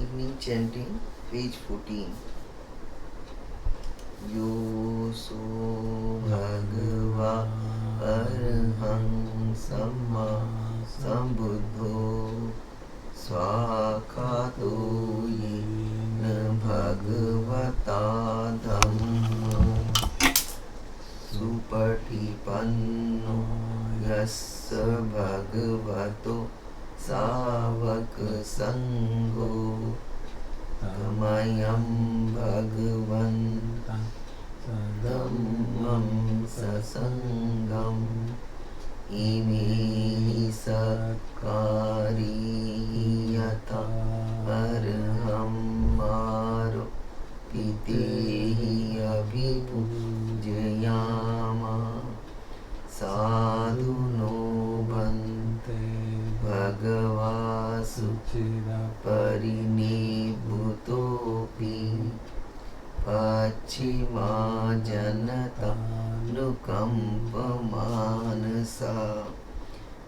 Evening chanting, page 14. Yoso Bhagava Arhang Samma Sambuddho Swakato Yena Bhagavata Dhammo Supatipanno Yassa Bhagavato Savaka Sangho Tamayam Bhagavantam Dhammam Sasangam Ime Sakari Yata Arham Maro Pitehi Abhipujayama Sadhu no Bhante Bhagava Suchira Parinibhutopi Pachima Janata Nukampa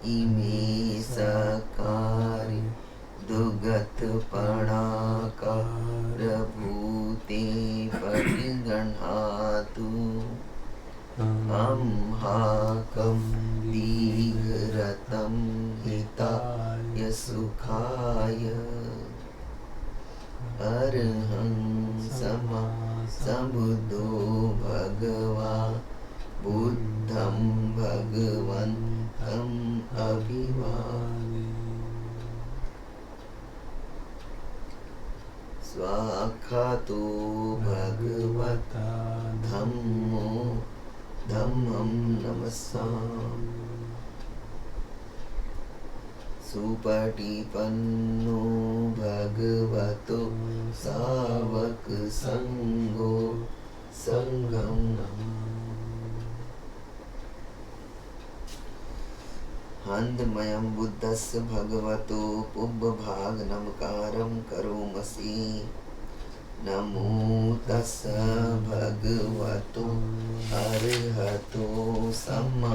Ime Sakari Dugat Panakara Bhute Pariganhatu Amhakam Digratam Hitaya Sukhaya Arham Sama Sambuddho Bhagava Buddham Bhagavantam Abhivami Swakhato Bhagavata Dhammo Dhammam Namassam Supatipanno Bhagavato Savaka Sangho Sangham Handmayam Buddhasya Bhagavato Pubbabhag Namakaram Karomasi Namo Tassa Bhagavato Arahato Samma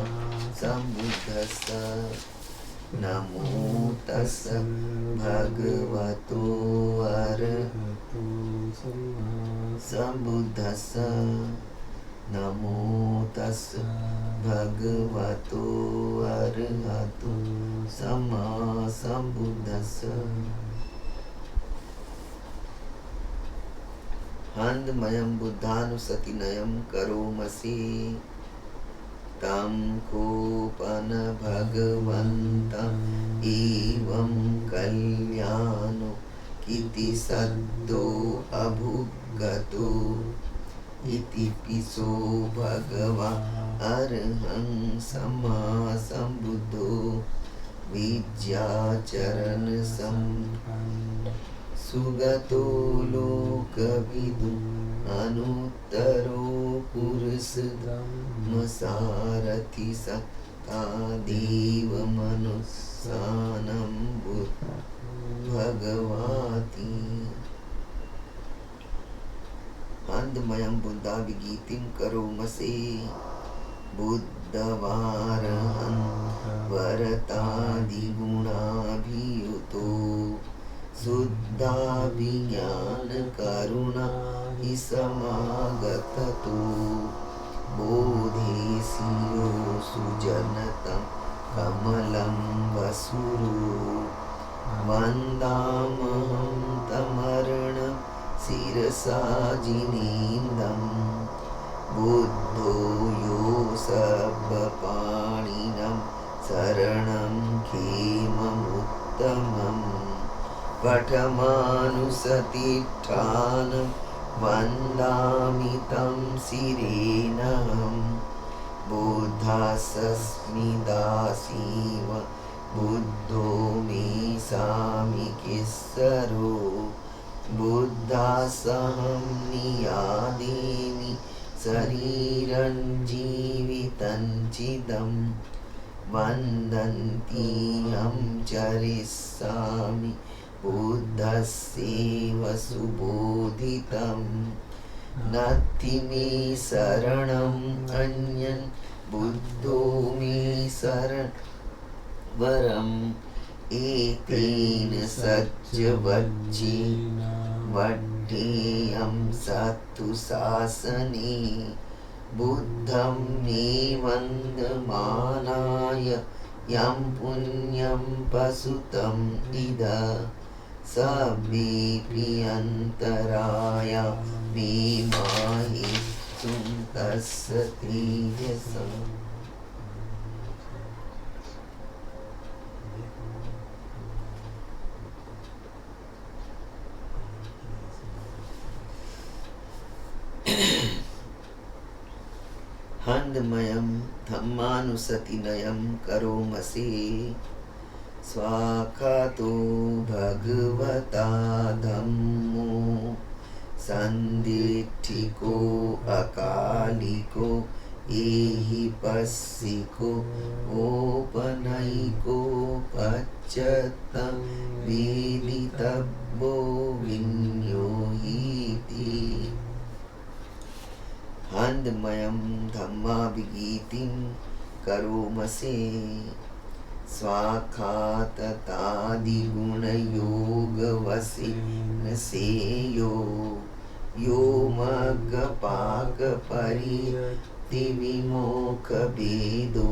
Sambuddhassa Namo Tassa Bhagavato Arahato Samma Sambuddhassa Namo Tassa Bhagavato Arahato Samma Sambuddhassa Handmayam Buddhanusatinayam Karomasi Tam Kopana Bhagavantam Evam Kalyano Kiti Saddo Abhugato Iti Piso Bhagava Arham Sama Sambuddho Vidyacharan Sampanno Sugato Lokavidu Anuttaro Purusdhamma Sarathi Sakta Deva Manussanam Bhagavati Handmayam Buddha Vigitim Karomase Buddhavarahan Varatadi Gunabhiyuto Suddha Vijnana Karuna Isamagatato Bodhesiyo Sujanatam Kamalam Vasuru Vandamaham Tamarana Sirasajinindam Buddho Yo Sabbapaninam Saranam Khemam Uttamam Pathamanusatithanam Vandamitam Sirenam Buddhasasmidasiva Buddho me sami kissaro Buddhasaham niyademi Sariran jivitan chidam Vandantiham charisami Buddhaseva subodhitam Nati me saranam anyan Buddho me saran varam एतेन सज्जवज्जेन वड्डेयं सत्तु शासने बुद्धं मे वन्दमानाय यं पुण्यं पशुतम् इद सभ्येऽपि अन्तराया मे माहि सुतस्य तेजसा। हन्दमयं धम्मानुसतिनयं करोमसि स्वाखातो भगवता धम्मो सन्दिठिको अकालिको एहि पस्सिको ओपनैको पच्चत्तं वेदितव्यो विन्योहीति। हन्दमयं धम्माभिगीतिं करोमसे स्वाखाततादिगुणयोगवसिनसेयो यो मग्गपाकपरित्तिविमोखभेदो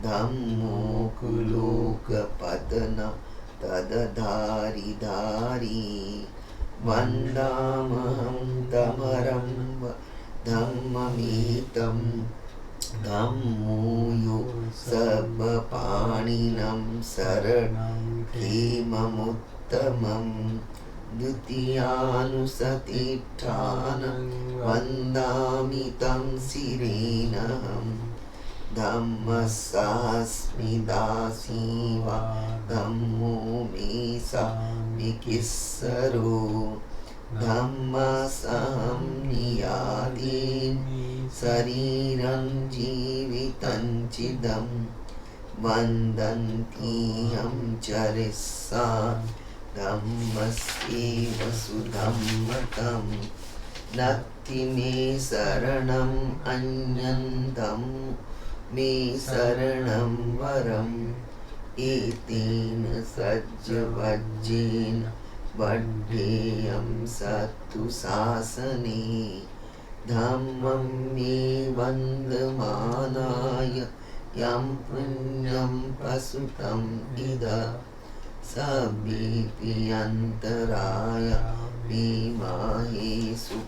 धम्मोऽकुलोकपतन तदधारि वन्दामहं तमरं धम्ममेतं धम्मो यो सर्वपाणिनं शरणं हेममुत्तमं द्वितीयानुसतिष्ठानं वन्दामि तं शिरेणहं धम्मस्सास्मि दासी वा धम्मो मे सामिकिस्सरो धम्मसहं नियादीन् शरीरं जीवितं चिदं वन्दन्त्यहं चरिष्या धम्मस्यैव सुधम्मतं नत्ति मे शरणम् अन्यन्तं मे शरणं वरम् एतेन सज्जवज्जेन वड्डेयं सत्तु शासने धम्मं मे वन्दमानाय यं पुण्यं पशुतम् इद सभ्येऽपि अन्तराया मे माहेषु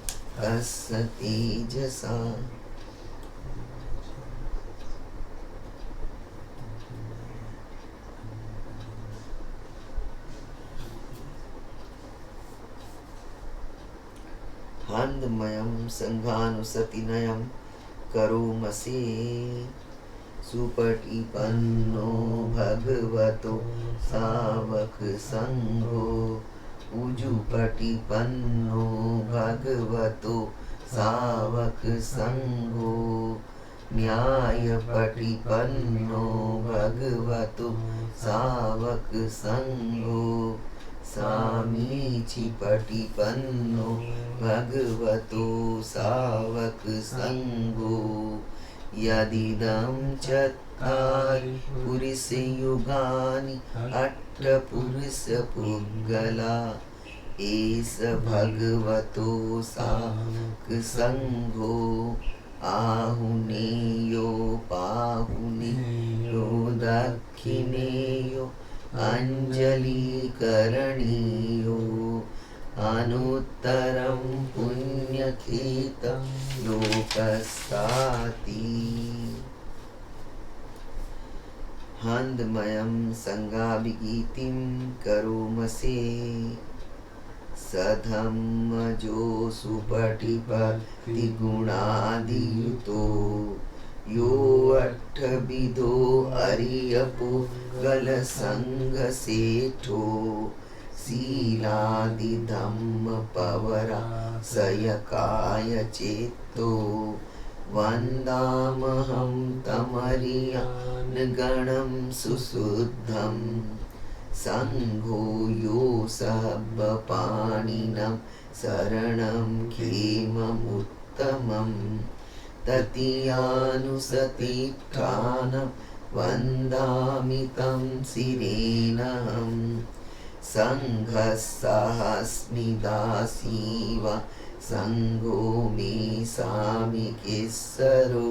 तस्य तेजसा। हन्दमयं सङ्घानुसतिनयं करोमसे सुपटिपन्नो भगवतो सावकसङ्घो उजुपटिपन्नो भगवतो सावकसङ्घो न्यायपटिपन्नो भगवतो सावकसङ्घो सामीचिपटिपन्नो भगवतो सावकसङ्घो यदिदं चत्वारि पुरुषयुगानि अष्टपुरुषपुद्गला एष भगवतो सावकसङ्घो आहुनेयो पाहुनेयो दक्षिणेयो अञ्जलिकरणीयो अनुत्तरं पुण्यखेतं लोकस्ताति। हन्दमयं सङ्गाभिगीतिं करोमसे सधम्मजो सुपटिपतिगुणादियुतो यो अष्टविधो अरियपुगलसङ्गसेठो शीलादिधम्मपवराशयकाय चेतो वन्दामहं तमरियानगणं सुशुद्धं सङ्घो यो सर्वपाणिनं शरणं खेममुत्तमं ततीयानुसतिष्ठानं वन्दामि तं सिरेनहं सङ्घस्सास्मि दासीव सङ्गो मे सामिकेस्सरो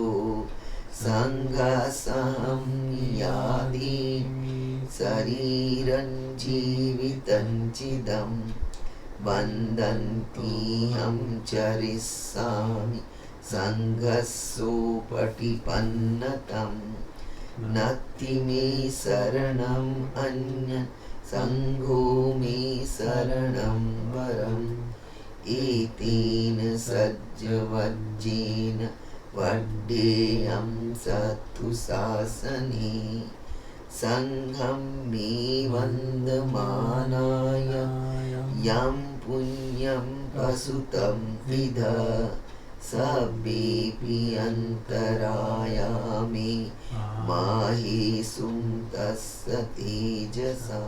सङ्घसहं यादि शरीरं जीवितं चिदं वन्दन्तीहं चरिष्यामि सङ्घस्सोपटिपन्नतम् नत्ति मे शरणम् अन्यत् सङ्घो मे शरणं वरम् एतेन सज्जवज्जेन वड्डेयं सत्तु शासने सङ्घं मे वन्दमानाय यं पुण्यं प्रसुतं विध सभ्येऽपि अन्तरायामि माहेषुं तस्य तेजसा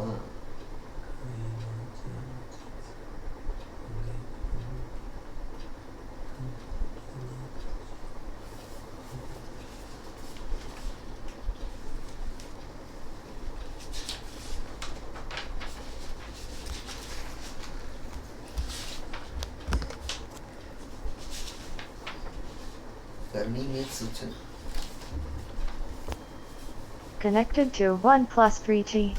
करनी में एक सूचना Connected to 1+3G.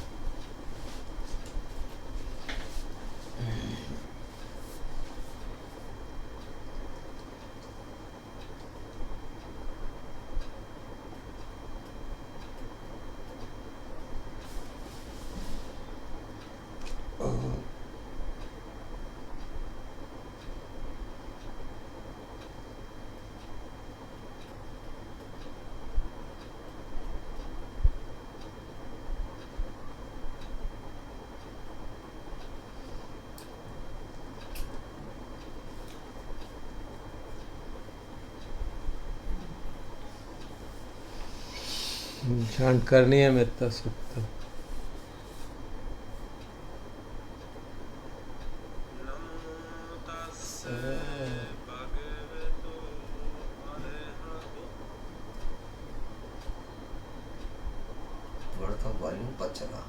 ध्यान करनी है मेत्ता सुत्ता थोड़ा सा वॉल्यूम पर चला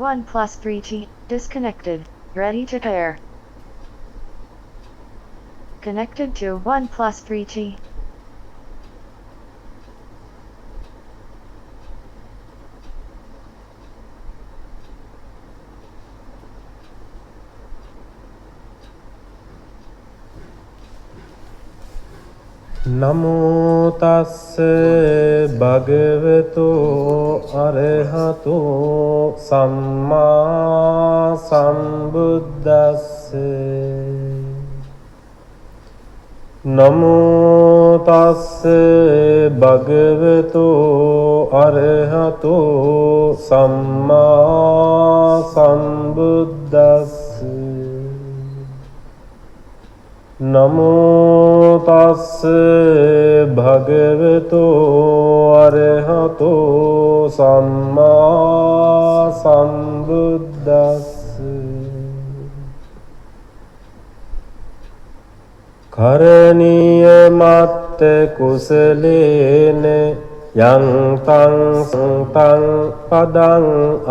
One plus 3G, disconnected, ready to pair. Connected to 1 plus 3G. නමෝ තස්ස භගවතෝ අරහතෝ සම්මා සම්බුද්දස්ස නමෝ තස්ස භගවතෝ අරහතෝ සම්මා සම්බුද්දස්ස නමෝ තස්ස භගවතෝ අරහතෝ සම්මා සම්බුද්දස්ස කරණීය මත්ත කුසලේන යං තං සංතං පදං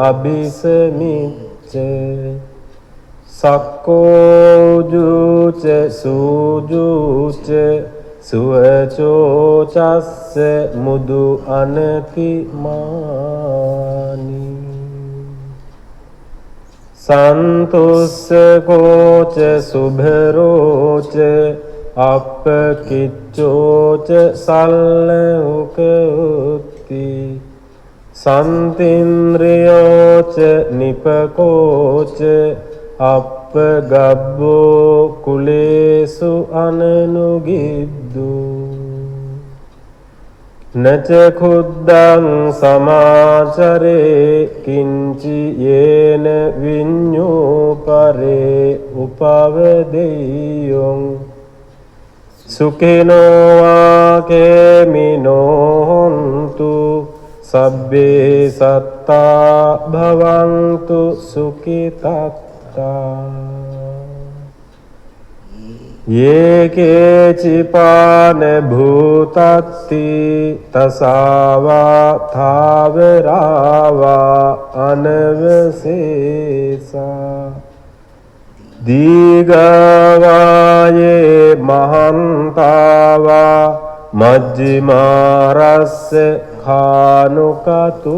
අபிසමිච්ච සක්කෝජුච සූජුච සුවචෝචස්ස මුදු අනතිමානි සන්තුස්ස කෝච සුභරෝච අප්පකිච්චෝච සල්ලුකෝති සන්තින්ද්‍රියෝච නිපකෝච අප්පගබ්බෝ කුලේසු අනනුගිද්දු නච කුද්දං සමාචරේ කිංචි යේන විඤ්ඤෝ පරේ උපවදෙය්‍යං සුඛිනෝ වාකේමිනෝ හොන්තු සබ්බේ සත්තා භවන්තු සුඛිතත්තා යේකේචිපාන භූතත්ති තසාවා ථාවරාවා අනවසේසා දීගවායේ මහන්තාවා මජ්ජිමාරස්ස කානුකතුලා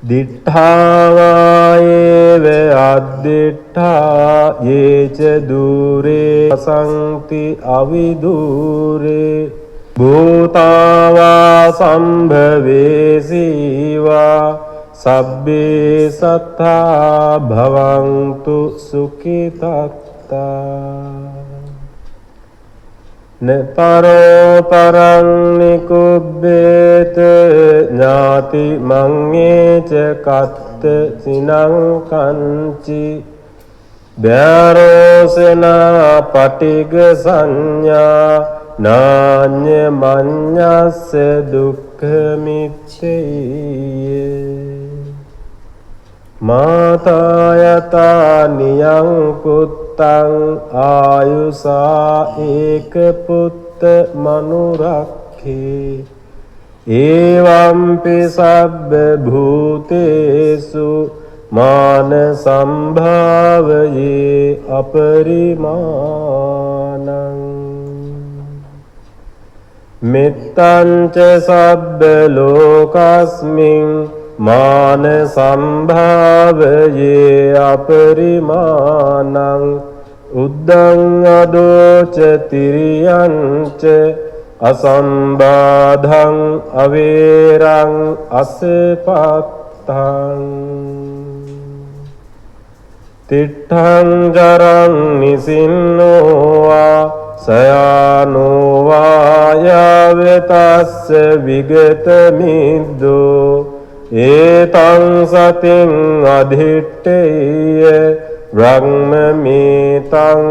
දිඨාවායේව අද්දිඨා යේච දුරේ සංති අවිදුරේ භූතාවා සම්භවේසීවා සබ්බේ සත්තා භවන්තු සුඛිතත්තා නතරෝ පරං නිකුබ්බේත ඥාති මංගේච කත්ත සිනං කංචි බෑරෝසනා පටිග සංඥා නාඤ්ඤ මඤ්ඤස්ස දුක්ඛ මිච්ඡේය මාතායතා නියං පුත්තං ආයුසා ඒක පුත්ත මනුරක්ඛේ එවම්පි සබ්බ භූතේසු මාන සම්භාවයේ අපරිමාණං මෙත්තංච සබ්බ ලෝකස්මින් මාන සම්භාවයේ අපරිමාණං උද්දං අදෝච තිරියංච අසම්බාධං අවේරං අසපත්තං තිට්ඨං ජරං නිසින්නෝවා සයානෝවා යාවතස්ස විගත මිද්දෝ ඒතං සතින් අධිට්ඨේය බ්‍රහ්මමේතං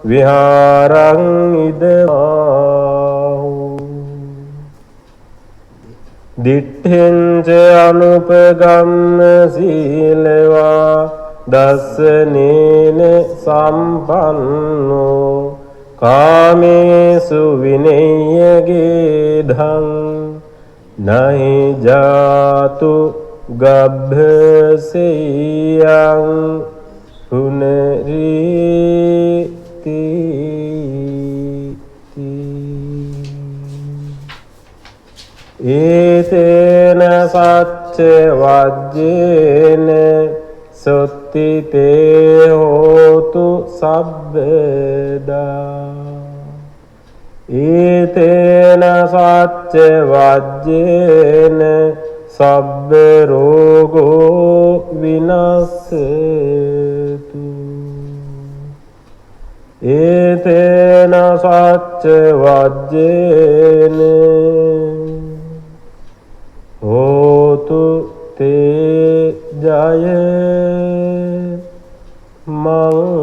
විහාරං ඉදමාහු දිට්ඨෙන්ච අනුපගම්ම සීලවා දස්සනේන සම්පන්නෝ කාමේසු විනය්‍යගේ ධං නහි ජාතු ගබ්භසෙයං පුනරීති ඒතේන සච්ච වජ්ජේන සොත්ති තේ හෝතු සබ්බදා ඒතේන සච්ච වජ්ජේන සබ්බ රෝගෝ විනස්සතු ඒතේන සච්ච වජ්ජේන හෝතු තේ ජය මංගලං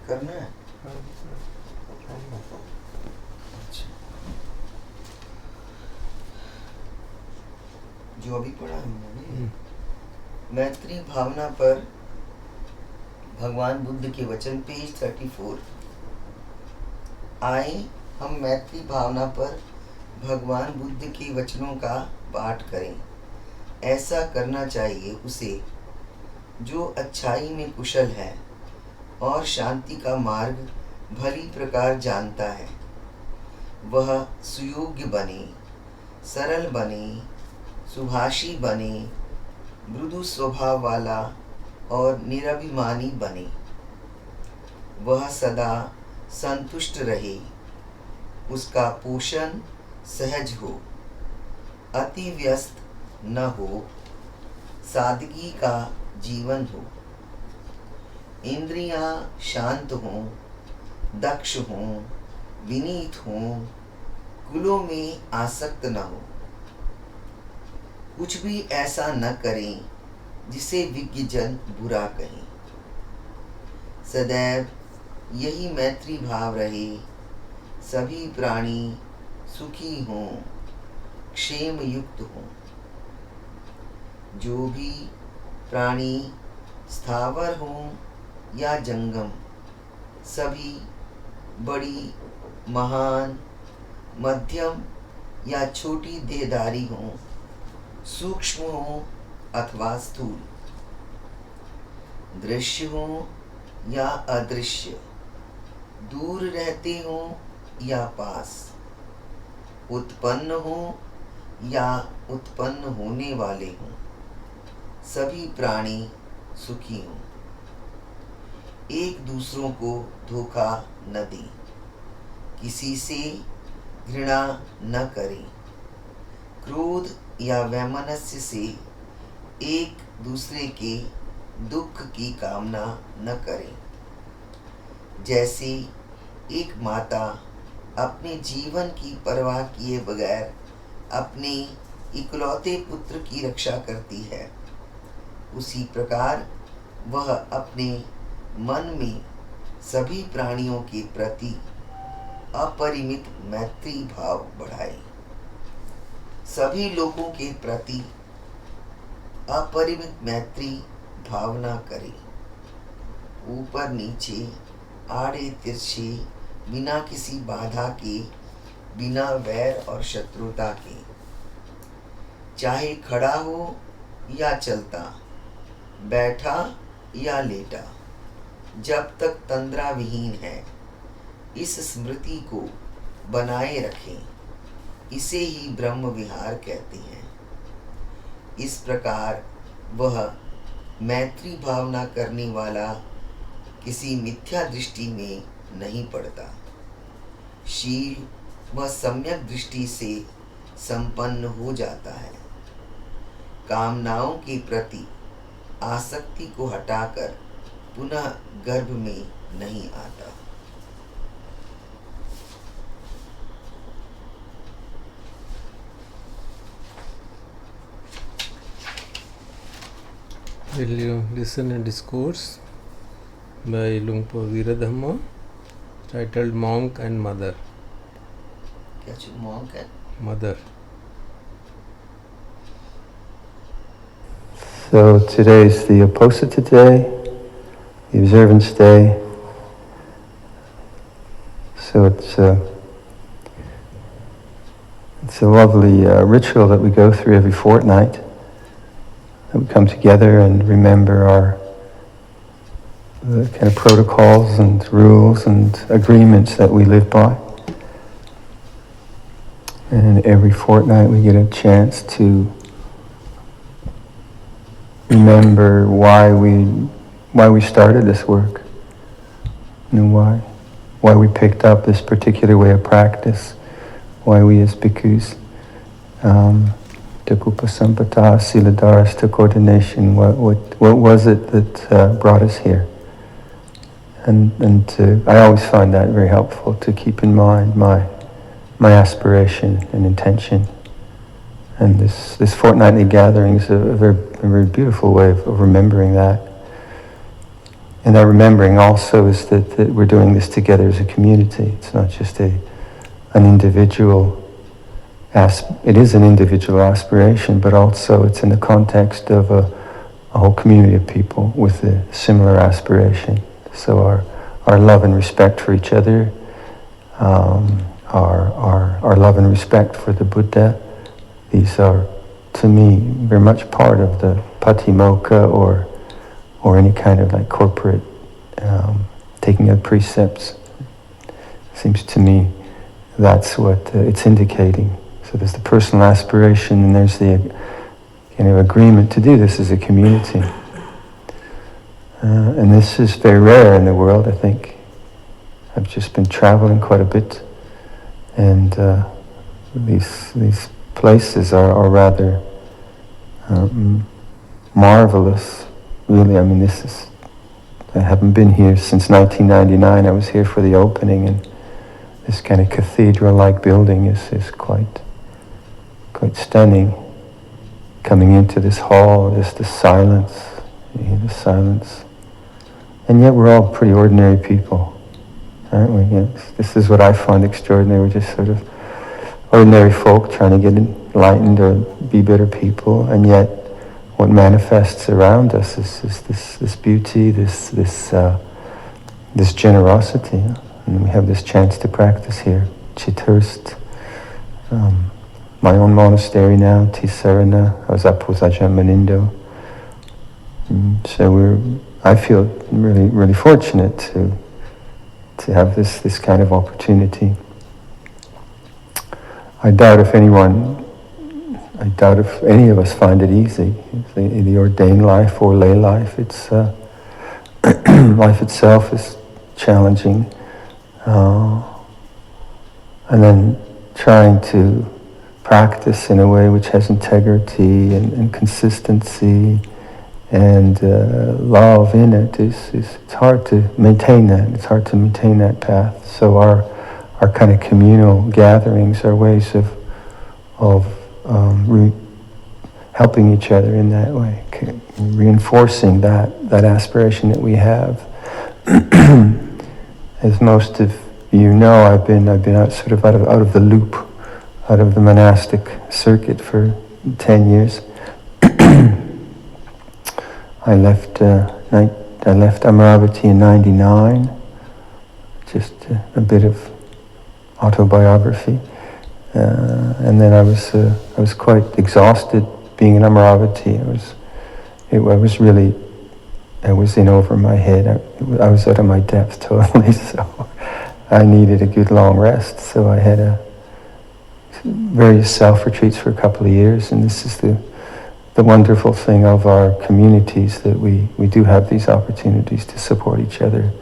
करना है। जो अभी पढ़ा है मैंने, मैत्री भावना पर भगवान बुद्ध के वचन, पेज 34। आए हम मैत्री भावना पर भगवान बुद्ध के वचनों का पाठ करें। ऐसा करना चाहिए उसे जो अच्छाई में कुशल है और शांति का मार्ग भली प्रकार जानता है। वह सुयोग्य बने, सरल बने, सुभाषी बने, मृदु स्वभाव वाला और निरभिमानी बने। वह सदा संतुष्ट रहे, उसका पोषण सहज हो, अति व्यस्त न हो, सादगी का जीवन हो, इंद्रियां शांत हों, दक्ष हों, विनीत हों, कुलों में आसक्त न हो। कुछ भी ऐसा न करें जिसे विज्ञजन बुरा कहें। सदैव यही मैत्री भाव रहे, सभी प्राणी सुखी हों, क्षेम युक्त हों। जो भी प्राणी स्थावर हों या जंगम, सभी बड़ी, महान, मध्यम या छोटी देहधारी हों, सूक्ष्म हों अथवा स्थूल, दृश्य हों या अदृश्य, दूर रहते हों या पास, उत्पन्न हों या उत्पन्न होने वाले हों, सभी प्राणी सुखी हों। एक दूसरों को धोखा न दें, किसी से घृणा न करें, क्रोध या वैमनस्य से एक दूसरे के दुख की कामना न करें। जैसे एक माता अपने जीवन की परवाह किए बगैर अपने इकलौते पुत्र की रक्षा करती है, उसी प्रकार वह अपने मन में सभी प्राणियों के प्रति अपरिमित मैत्री भाव बढ़ाए। सभी लोगों के प्रति अपरिमित मैत्री भावना करे। ऊपर नीचे, आड़े तिरछे, बिना किसी बाधा के, बिना वैर और शत्रुता के, चाहे खड़ा हो या चलता, बैठा या लेटा, जब तक तंद्रा विहीन है, इस स्मृति को बनाए रखें। इसे ही ब्रह्म विहार कहते हैं। इस प्रकार वह मैत्री भावना करने वाला किसी मिथ्या दृष्टि में नहीं पड़ता। शील व सम्यक दृष्टि से संपन्न हो जाता है। कामनाओं के प्रति आसक्ति को हटाकर पुनः गर्भ में नहीं आता। Will you listen a discourse by Lungpo Viradhamma titled Monk and Mother? Monk and Mother. So today is the Apposita Day, the observance day. So it's a lovely ritual that we go through every fortnight. That we come together and remember the kind of protocols and rules and agreements that we live by. And every fortnight we get a chance to remember why we started this work, why we picked up this particular way of practice, why we as bhikkhus took upasampata, siladharas, took ordination. What was it that brought us here? And I always find that very helpful to keep in mind my aspiration and intention. And this fortnightly gathering is a very beautiful way of remembering that. And our remembering also is that we're doing this together as a community. It's not just an individual, it is an individual aspiration, but also it's in the context of a whole community of people with a similar aspiration. So our love and respect for each other, our love and respect for the Buddha, these are, to me, very much part of the patimokkha or any kind of like corporate taking of precepts. Seems to me that's what it's indicating. So there's the personal aspiration and there's the kind of agreement to do this as a community. And this is very rare in the world, I think. I've just been traveling quite a bit, and these places are rather marvelous, really. I mean, I haven't been here since 1999. I was here for the opening, and this kind of cathedral-like building is quite stunning. Coming into this hall, just the silence, you hear the silence. And yet we're all pretty ordinary people, aren't we? Yes. This is what I find extraordinary. We're just sort of ordinary folk trying to get enlightened or be better people, and yet what manifests around us is this beauty, this generosity. And we have this chance to practice here. Chithurst, my own monastery now, Tisarana. I was up with Ajahn Manindo. So I feel really, really fortunate to have this kind of opportunity. I doubt if any of us find it easy. The ordained life or lay life, it's life itself is challenging. And then trying to practice in a way which has integrity and consistency and love in it it's hard to maintain that. It's hard to maintain that path. So our kind of communal gatherings are ways of helping each other in that way, reinforcing that aspiration that we have. As most of you know, I've been out sort of out of the loop, out of the monastic circuit for 10 years. I left Amaravati in '99. Just a bit of autobiography, and then I was quite exhausted being in Amaravati. I was in over my head. I was out of my depth totally. So I needed a good long rest. So I had various self-retreats for a couple of years, and this is the wonderful thing of our communities, that we do have these opportunities to support each other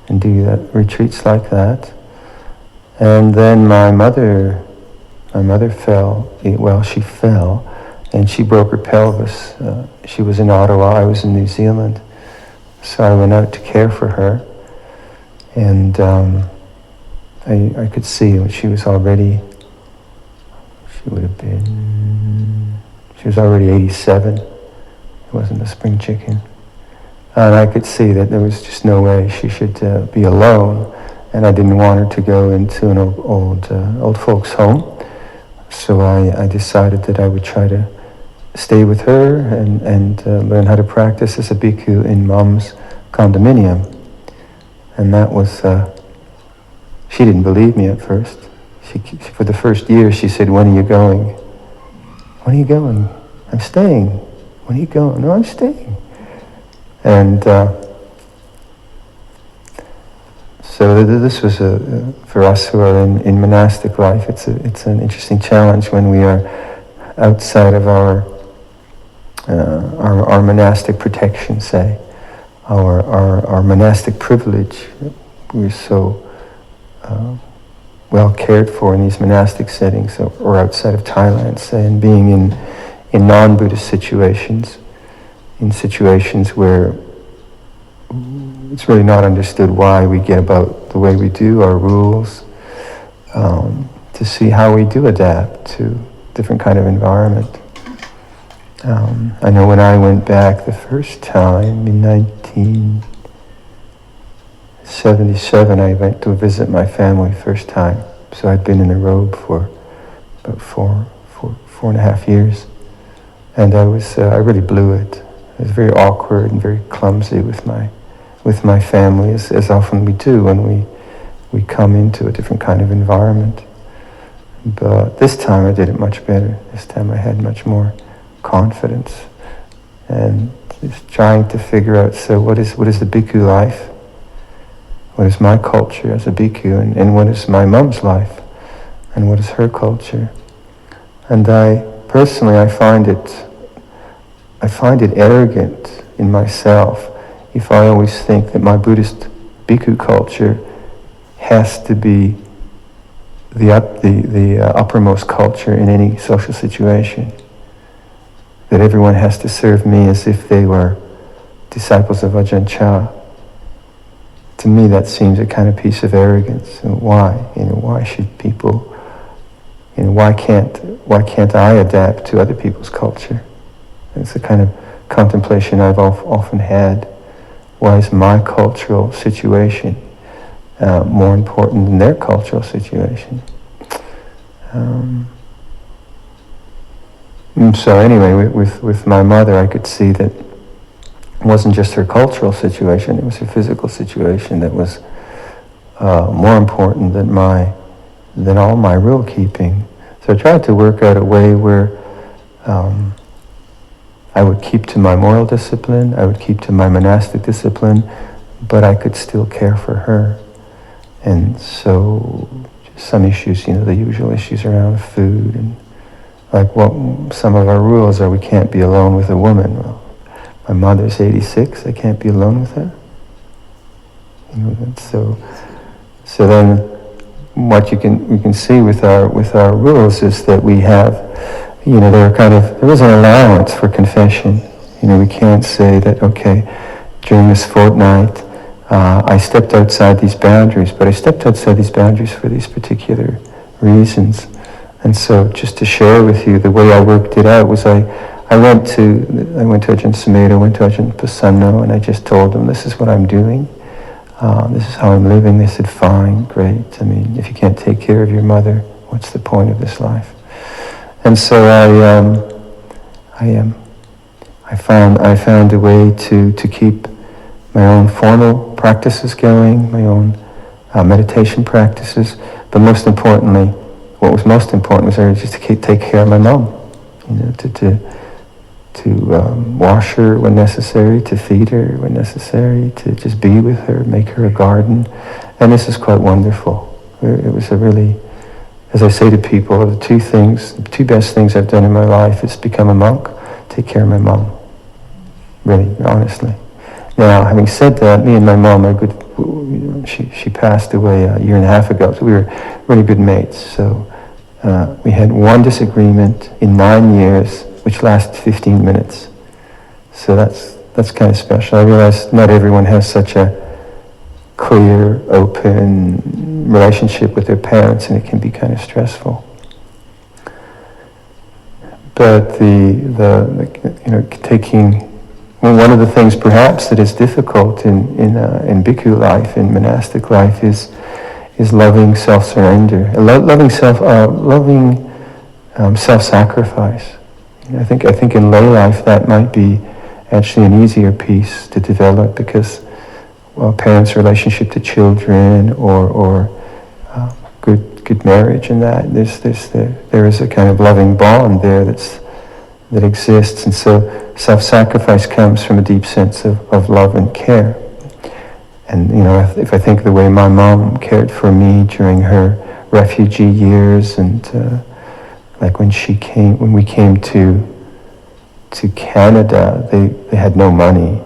and do retreats like that. And then my mother fell. Well, she fell, and she broke her pelvis. She was in Ottawa, I was in New Zealand. So I went out to care for her, and I could see that she was already 87. It wasn't a spring chicken. And I could see that there was just no way she should be alone, and I didn't want her to go into an old folks' home. So I decided that I would try to stay with her and learn how to practice as a bhikkhu in Mom's condominium. And that was, she didn't believe me at first. For the first year she said, "When are you going?" "When are you going?" "I'm staying." "When are you going?" "No, I'm staying." And so this was for us who are in monastic life, it's an interesting challenge when we are outside of our monastic protection, say, our monastic privilege. We're so well cared for in these monastic settings, or outside of Thailand, say, and being in non-Buddhist situations, in situations where it's really not understood why we get about the way we do, our rules, to see how we do adapt to different kind of environment. I know when I went back the first time in 77, I went to visit my family first time. So I'd been in a robe for about four and a half years. And I really blew it. I was very awkward and very clumsy with my family, as often we do when we come into a different kind of environment. But this time I did it much better. This time I had much more confidence. And just trying to figure out, so what is the bhikkhu life? What is my culture as a bhikkhu? And what is my mom's life? And what is her culture? And personally, I find it arrogant in myself if I always think that my Buddhist bhikkhu culture has to be the uppermost culture in any social situation. That everyone has to serve me as if they were disciples of Ajahn Chah. To me, that seems a kind of piece of arrogance. And why? Why should people? Why can't I adapt to other people's culture? It's the kind of contemplation I've often had. Why is my cultural situation more important than their cultural situation? So anyway, with my mother, I could see that it wasn't just her cultural situation, it was her physical situation that was more important than all my rule keeping. So I tried to work out a way where I would keep to my moral discipline, I would keep to my monastic discipline, but I could still care for her. And so some issues, the usual issues around food, and like some of our rules are we can't be alone with a woman. Well, my mother's 86, I can't be alone with her. So then what we can see with our rules is that we have, there is an allowance for confession. We can't say that, okay, during this fortnight, I stepped outside these boundaries, but I stepped outside these boundaries for these particular reasons. And so just to share with you, the way I worked it out was I went to Ajahn Sumedho, went to Ajahn Pasanno, and I just told them, this is what I'm doing. This is how I'm living. They said, fine, great. If you can't take care of your mother, what's the point of this life? And so I found a way to keep my own formal practices going, my own meditation practices, but most importantly, what was most important was just to take care of my mom, to wash her when necessary, to feed her when necessary, to just be with her, make her a garden. And this is quite wonderful. It was a really, as I say to people, the two best things I've done in my life is become a monk, take care of my mom. Really, honestly. Now, having said that, me and my mom are good. She passed away a year and a half ago, so we were really good mates. So we had one disagreement in 9 years, which lasted 15 minutes. So that's kind of special. I realize not everyone has such a clear, open relationship with their parents, and it can be kind of stressful. But one of the things perhaps that is difficult in bhikkhu life, in monastic life, is loving self-surrender, loving self-sacrifice. I think in lay life that might be actually an easier piece to develop, because parents' relationship to children or good marriage, and that there is a kind of loving bond there that exists, and so self-sacrifice comes from a deep sense of love and care. And if I think the way my mom cared for me during her refugee years, and like when we came to Canada, they had no money,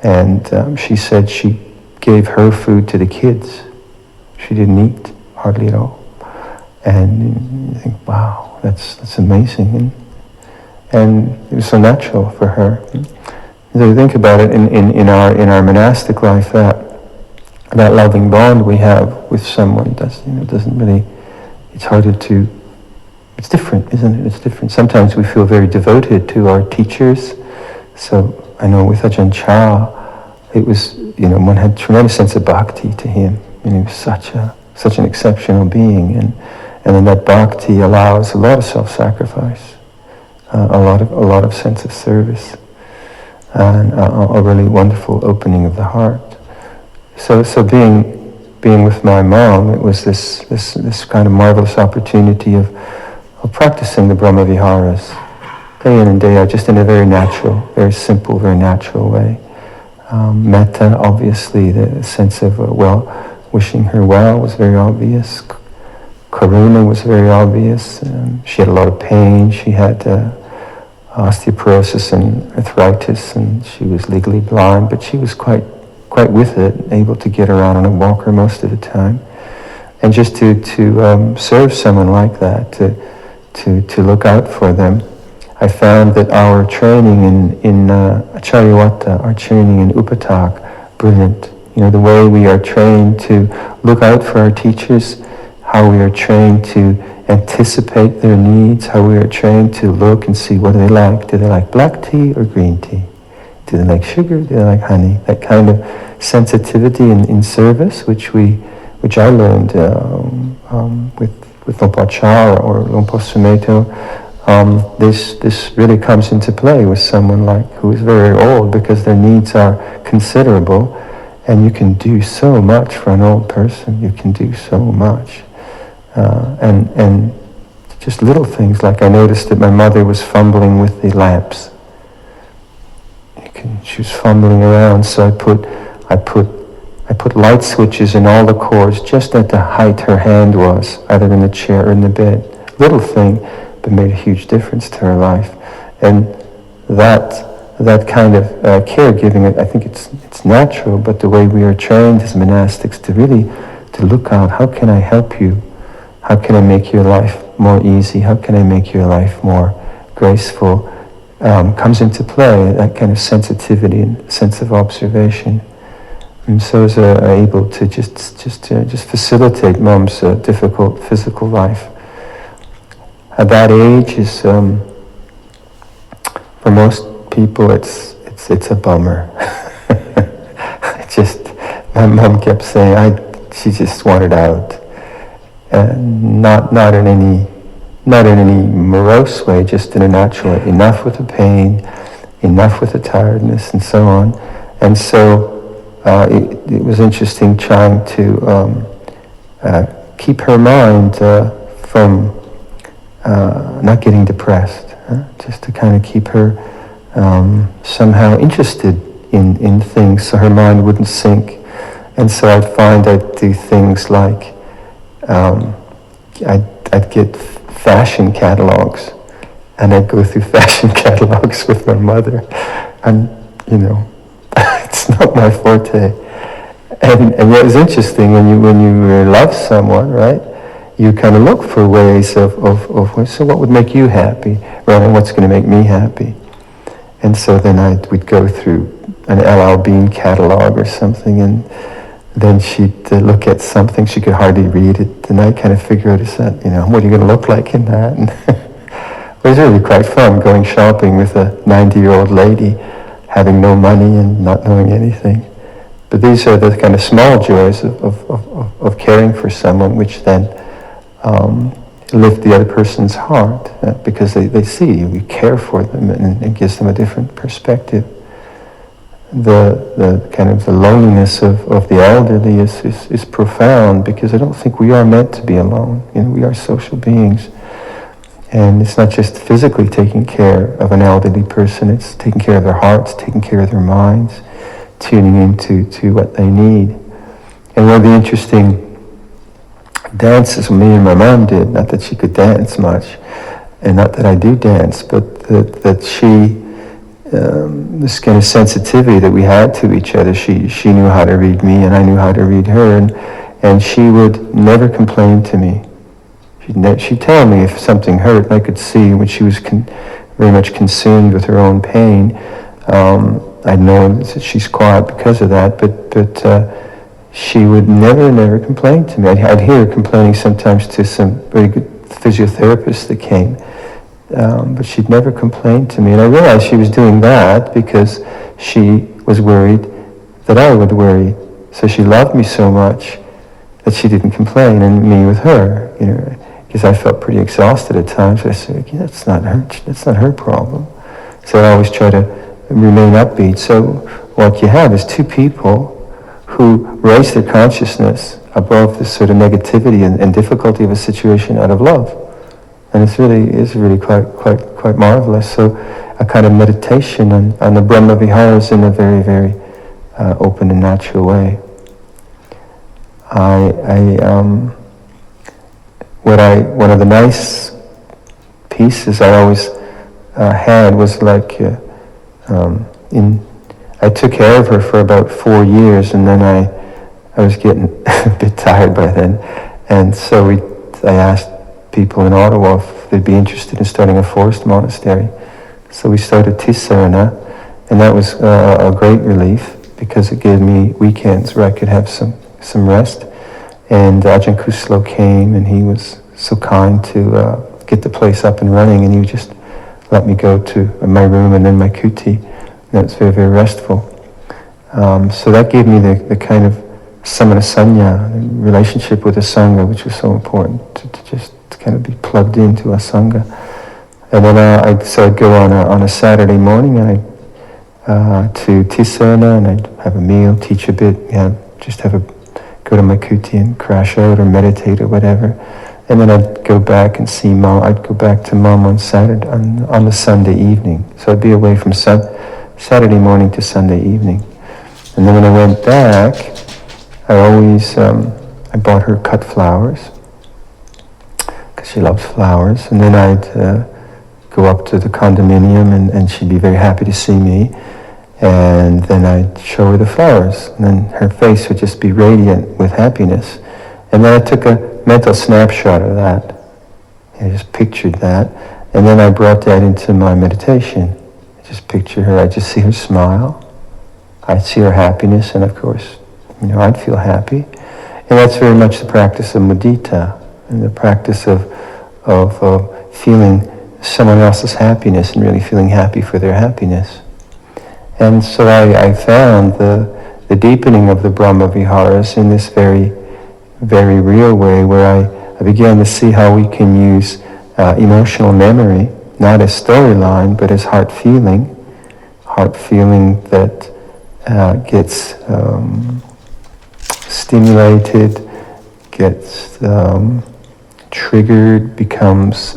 and she said she gave her food to the kids. She didn't eat hardly at all. And you think, wow, that's amazing. And it was so natural for her. So you think about it in our monastic life, that loving bond we have with someone doesn't really, it's harder to, it's different, isn't it? It's different. Sometimes we feel very devoted to our teachers. So I know with Ajahn Chah, it was, one had tremendous sense of bhakti to him. He was such an exceptional being, and then that bhakti allows a lot of self-sacrifice, a lot of sense of service, and a really wonderful opening of the heart. So being with my mom, it was this kind of marvelous opportunity of practicing the Brahma Viharas day in and day out, just in a very natural, very simple, very natural way. Metta, obviously, the sense of wishing her well was very obvious. Karuna was very obvious. She had a lot of pain. She had osteoporosis and arthritis, and she was legally blind, but she was quite with it, able to get around on a walker most of the time. And just to serve someone like that, to look out for them, I found that our training in Acharyavata, our training in Upatak, brilliant. The way we are trained to look out for our teachers, how we are trained to anticipate their needs, how we are trained to look and see what do they like. Do they like black tea or green tea? Do they like sugar? Do they like honey? That kind of sensitivity in service, which I learned with Lompa Cha or Lompa Sumeto. This really comes into play with someone who is very old, because their needs are considerable, and you can do so much for an old person. You can do so much, and just little things like I noticed that my mother was fumbling with the lamps. She was fumbling around, so I put light switches in all the cords just at the height her hand was, either in the chair or in the bed. Little thing, but made a huge difference to her life. And that kind of caregiving, I think it's natural, but the way we are trained as monastics to look out, how can I help you? How can I make your life more easy? How can I make your life more graceful? Comes into play, that kind of sensitivity and sense of observation. And so is able to just facilitate Mom's difficult physical life. At that age is, for most people, it's a bummer. My mom kept saying she just wanted out, and not in any morose way, just in a natural way. Enough with the pain, enough with the tiredness, and so on. And so it was interesting trying to keep her mind from not getting depressed, just to kind of keep her somehow interested in things, so her mind wouldn't sink. And so I'd do things like I'd get fashion catalogs, and I'd go through fashion catalogs with my mother, and it's not my forte. And yet it's interesting when you love someone, right? You kind of look for ways of so what would make you happy, rather than what's going to make me happy. And so then we'd go through an L Bean catalog or something, and then she'd look at something, she could hardly read it, and I'd kind of figure out, what are you going to look like in that? And it was really quite fun going shopping with a 90-year-old lady, having no money and not knowing anything. But these are the kind of small joys of caring for someone, which then lift the other person's heart, because they see we care for them, and it gives them a different perspective. The kind of the loneliness of the elderly is profound, because I don't think we are meant to be alone. We are social beings, and it's not just physically taking care of an elderly person, it's taking care of their hearts, taking care of their minds, tuning into what they need. And one of the interesting dances me and my mom did, not that she could dance much, and not that I do dance, but that she, this kind of sensitivity that we had to each other, she knew how to read me and I knew how to read her, and she would never complain to me. She'd tell me if something hurt, and I could see when she was very much consumed with her own pain. I'd know that she's quiet because of that, but she would never complain to me. I'd hear her complaining sometimes to some very good physiotherapists that came, but she'd never complain to me. And I realized she was doing that because she was worried that I would worry. So she loved me so much that she didn't complain, and me with her, because I felt pretty exhausted at times. I said, that's not her problem. So I always try to remain upbeat. So what you have is two people who raise their consciousness above this sort of negativity and difficulty of a situation out of love. And it's really quite marvelous. So a kind of meditation on the Brahma Viharas in a very, very open and natural way. One of the nice pieces I always had was like I took care of her for about 4 years, and then I was getting a bit tired by then, and so I asked people in Ottawa if they'd be interested in starting a forest monastery. So we started Tisarana, and that was a great relief because it gave me weekends where I could have some rest. And Ajahn Kuslo came, and he was so kind to get the place up and running, and he would just let me go to my room and then my kuti. And that was very, very restful. So that gave me the kind of samana sanya, relationship with the Sangha, which was so important, to just kind of be plugged into a Sangha. And then I'd go on a Saturday morning, and to Tisarana, and I'd have a meal, teach a bit, go to my kuti and crash out or meditate or whatever. And then I'd go back and see Mom. I'd go back to Mom on Saturday, on the Sunday evening. So I'd be away from Saturday morning to Sunday evening. And then when I went back, I bought her cut flowers, because she loves flowers. And then I'd go up to the condominium, and she'd be very happy to see me. And then I'd show her the flowers, and then her face would just be radiant with happiness. And then I took a mental snapshot of that. I just pictured that, and then I brought that into my meditation. I just picture her, I just see her smile, I'd see her happiness, and of course, I'd feel happy. And that's very much the practice of mudita, and the practice of feeling someone else's happiness and really feeling happy for their happiness. And so I found the deepening of the Brahma Viharas in this very, very real way, where I began to see how we can use emotional memory, not as storyline, but as heart feeling that gets stimulated, gets triggered, becomes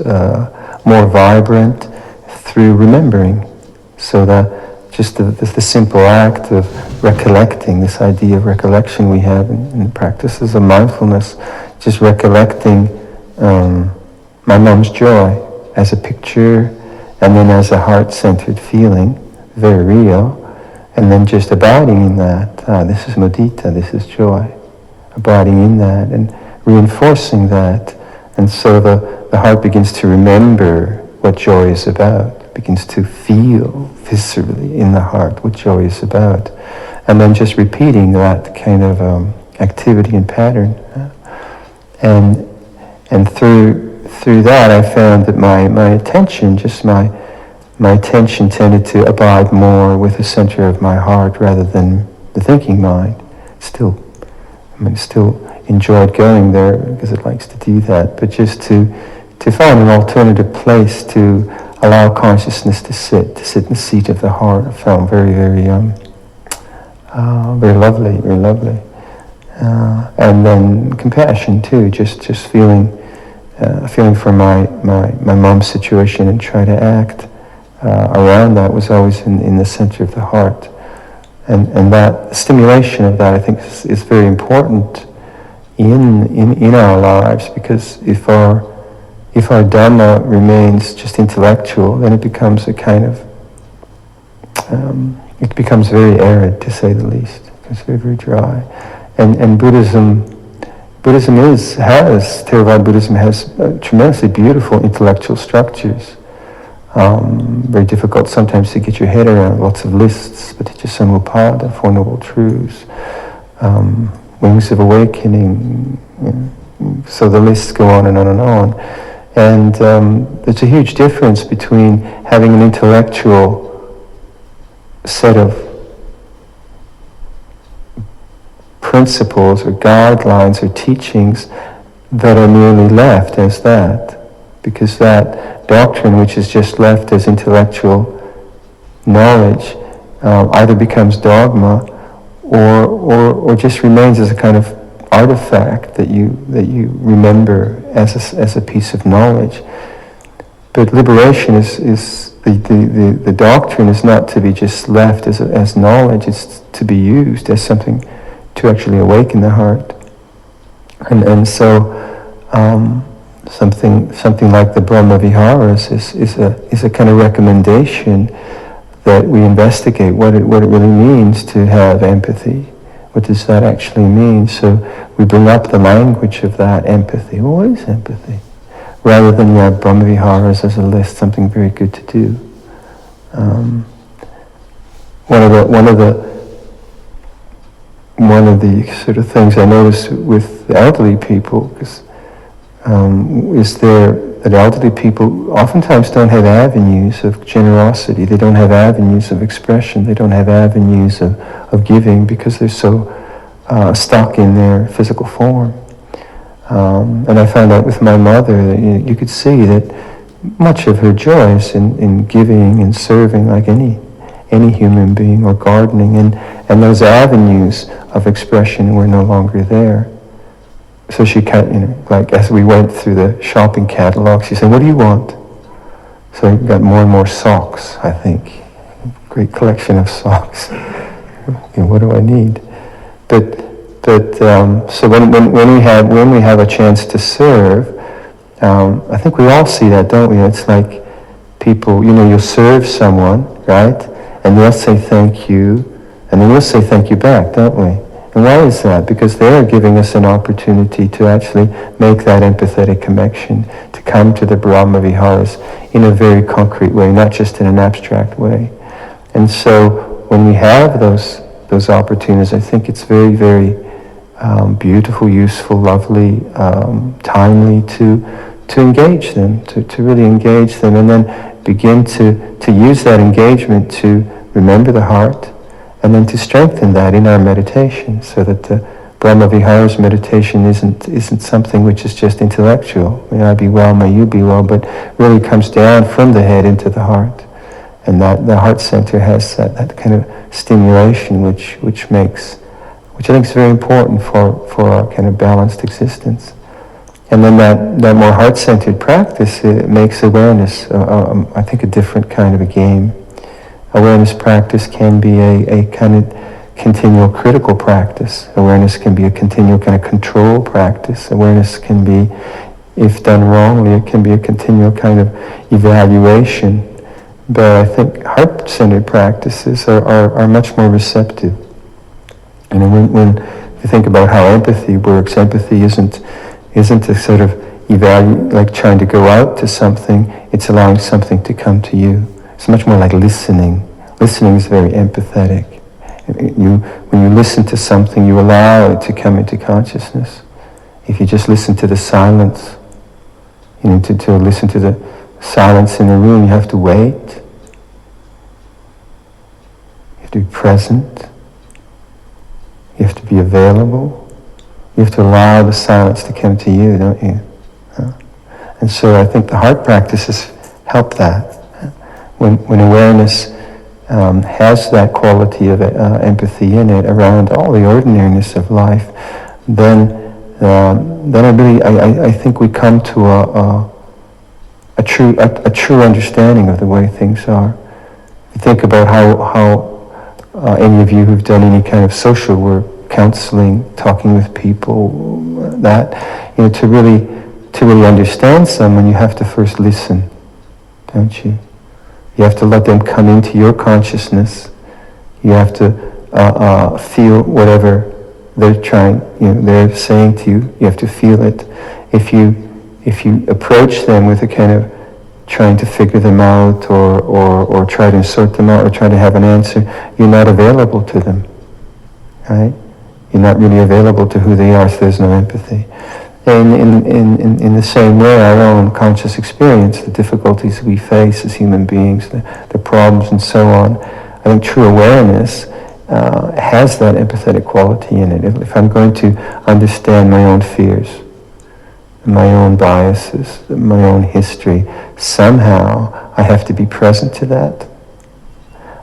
more vibrant through remembering. So that just the simple act of recollecting, this idea of recollection we have in the practices of mindfulness, just recollecting my mom's joy as a picture, and then as a heart-centered feeling, very real, and then just abiding in that. This is mudita, this is joy. Abiding in that and reinforcing that. And so the heart begins to remember what joy is about. Begins to feel viscerally in the heart what joy is about, and then just repeating that kind of activity and pattern, and through that I found that my attention, just my attention tended to abide more with the center of my heart rather than the thinking mind. Still enjoyed going there because it likes to do that, but just to find an alternative place to allow consciousness to sit in the seat of the heart. I found very, very, very lovely, very lovely. And then compassion too, just feeling for my mom's situation and try to act around that was always in the center of the heart. And that stimulation of that, I think, is very important in our lives, because if our Dhamma remains just intellectual, then it becomes a kind of, it becomes very arid, to say the least. It's very, very dry. And Buddhism Theravada Buddhism has tremendously beautiful intellectual structures. Very difficult sometimes to get your head around, lots of lists, Paticca Samuppada, Four Noble Truths, Wings of Awakening, so the lists go on and on and on. And there's a huge difference between having an intellectual set of principles or guidelines or teachings that are merely left as that. Because that doctrine, which is just left as intellectual knowledge, either becomes dogma or just remains as a kind of artifact that you remember as a piece of knowledge. But liberation is the doctrine is not to be just left as knowledge. It's to be used as something to actually awaken the heart. And so something like the Brahma Viharas is a kind of recommendation that we investigate what it really means to have empathy. What does that actually mean? So we bring up the language of that empathy. Well, what is empathy? Rather than Brahma Viharas as a list, something very good to do. One of the sort of things I notice with the elderly people is that elderly people oftentimes don't have avenues of generosity. They don't have avenues of expression. They don't have avenues of giving because they're so stuck in their physical form. And I found out with my mother that you could see that much of her joy is in giving and serving like any human being, or gardening, and those avenues of expression were no longer there. So she like as we went through the shopping catalog, she said, "What do you want?" So I got more and more socks, I think. Great collection of socks. What do I need? But so when we have a chance to serve, I think we all see that, don't we? It's like people, you'll serve someone, right? And they'll say thank you, and then we'll say thank you back, don't we? And why is that? Because they're giving us an opportunity to actually make that empathetic connection, to come to the Brahma Viharas in a very concrete way, not just in an abstract way. And so when we have those opportunities, I think it's very, very beautiful, useful, lovely, timely to engage them, to really engage them, and then begin to use that engagement to remember the heart, and then to strengthen that in our meditation, so that the Brahma Viharas meditation isn't something which is just intellectual. May I be well, may you be well, but really comes down from the head into the heart. And that the heart center has that kind of stimulation which I think is very important for our kind of balanced existence. And then that more heart-centered practice, it makes awareness, I think, a different kind of a game. Awareness practice can be a kind of continual critical practice. Awareness can be a continual kind of control practice. Awareness can be, if done wrongly, it can be a continual kind of evaluation. But I think heart-centered practices are much more receptive. When you think about how empathy works, empathy isn't a sort of like trying to go out to something. It's allowing something to come to you. It's much more like listening. Listening is very empathetic. When you listen to something, you allow it to come into consciousness. If you just listen to the silence, to listen to the silence in the room, you have to wait. You have to be present. You have to be available. You have to allow the silence to come to you, don't you? And so I think the heart practices help that. When awareness has that quality of empathy in it around all the ordinariness of life, then I think we come to a true understanding of the way things are. You think about how any of you who've done any kind of social work, counseling, talking with people, to really understand someone, you have to first listen, don't you? You have to let them come into your consciousness. You have to feel whatever they're saying to you. You have to feel it. If you approach them with a kind of trying to figure them out or try to sort them out or try to have an answer, you're not available to them, right? You're not really available to who they are, so there's no empathy. And in the same way, our own conscious experience, the difficulties we face as human beings, the problems and so on, I think true awareness has that empathetic quality in it. If I'm going to understand my own fears, my own biases, my own history, somehow I have to be present to that.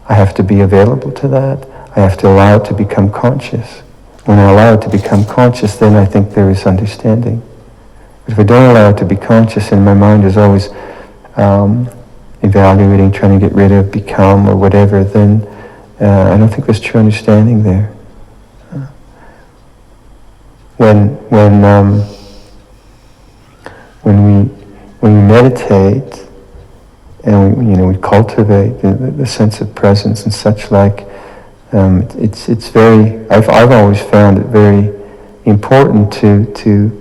I have to be available to that. I have to allow it to become conscious. When I allow it to become conscious, then I think there is understanding. But if I don't allow it to be conscious and my mind is always evaluating, trying to get rid of, become, or whatever, then I don't think there's true understanding there. When we meditate and we cultivate the sense of presence and such like, it's very. I've always found it very important to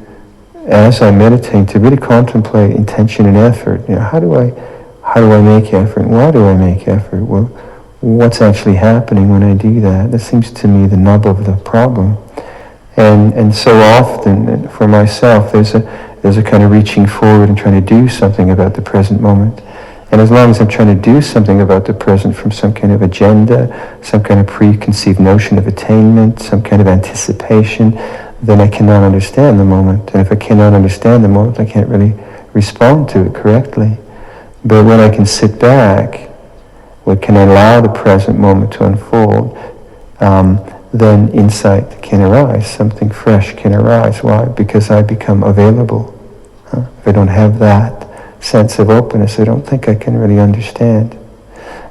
as I meditate to really contemplate intention and effort. How do I make effort? Why do I make effort? Well, what's actually happening when I do that? That seems to me the nub of the problem. And so often, for myself, there's a kind of reaching forward and trying to do something about the present moment. And as long as I'm trying to do something about the present from some kind of agenda, some kind of preconceived notion of attainment, some kind of anticipation, then I cannot understand the moment. And if I cannot understand the moment, I can't really respond to it correctly. But when I can sit back, when can allow the present moment to unfold, then insight can arise, something fresh can arise. Why? Because I become available. If I don't have that sense of openness, I don't think I can really understand.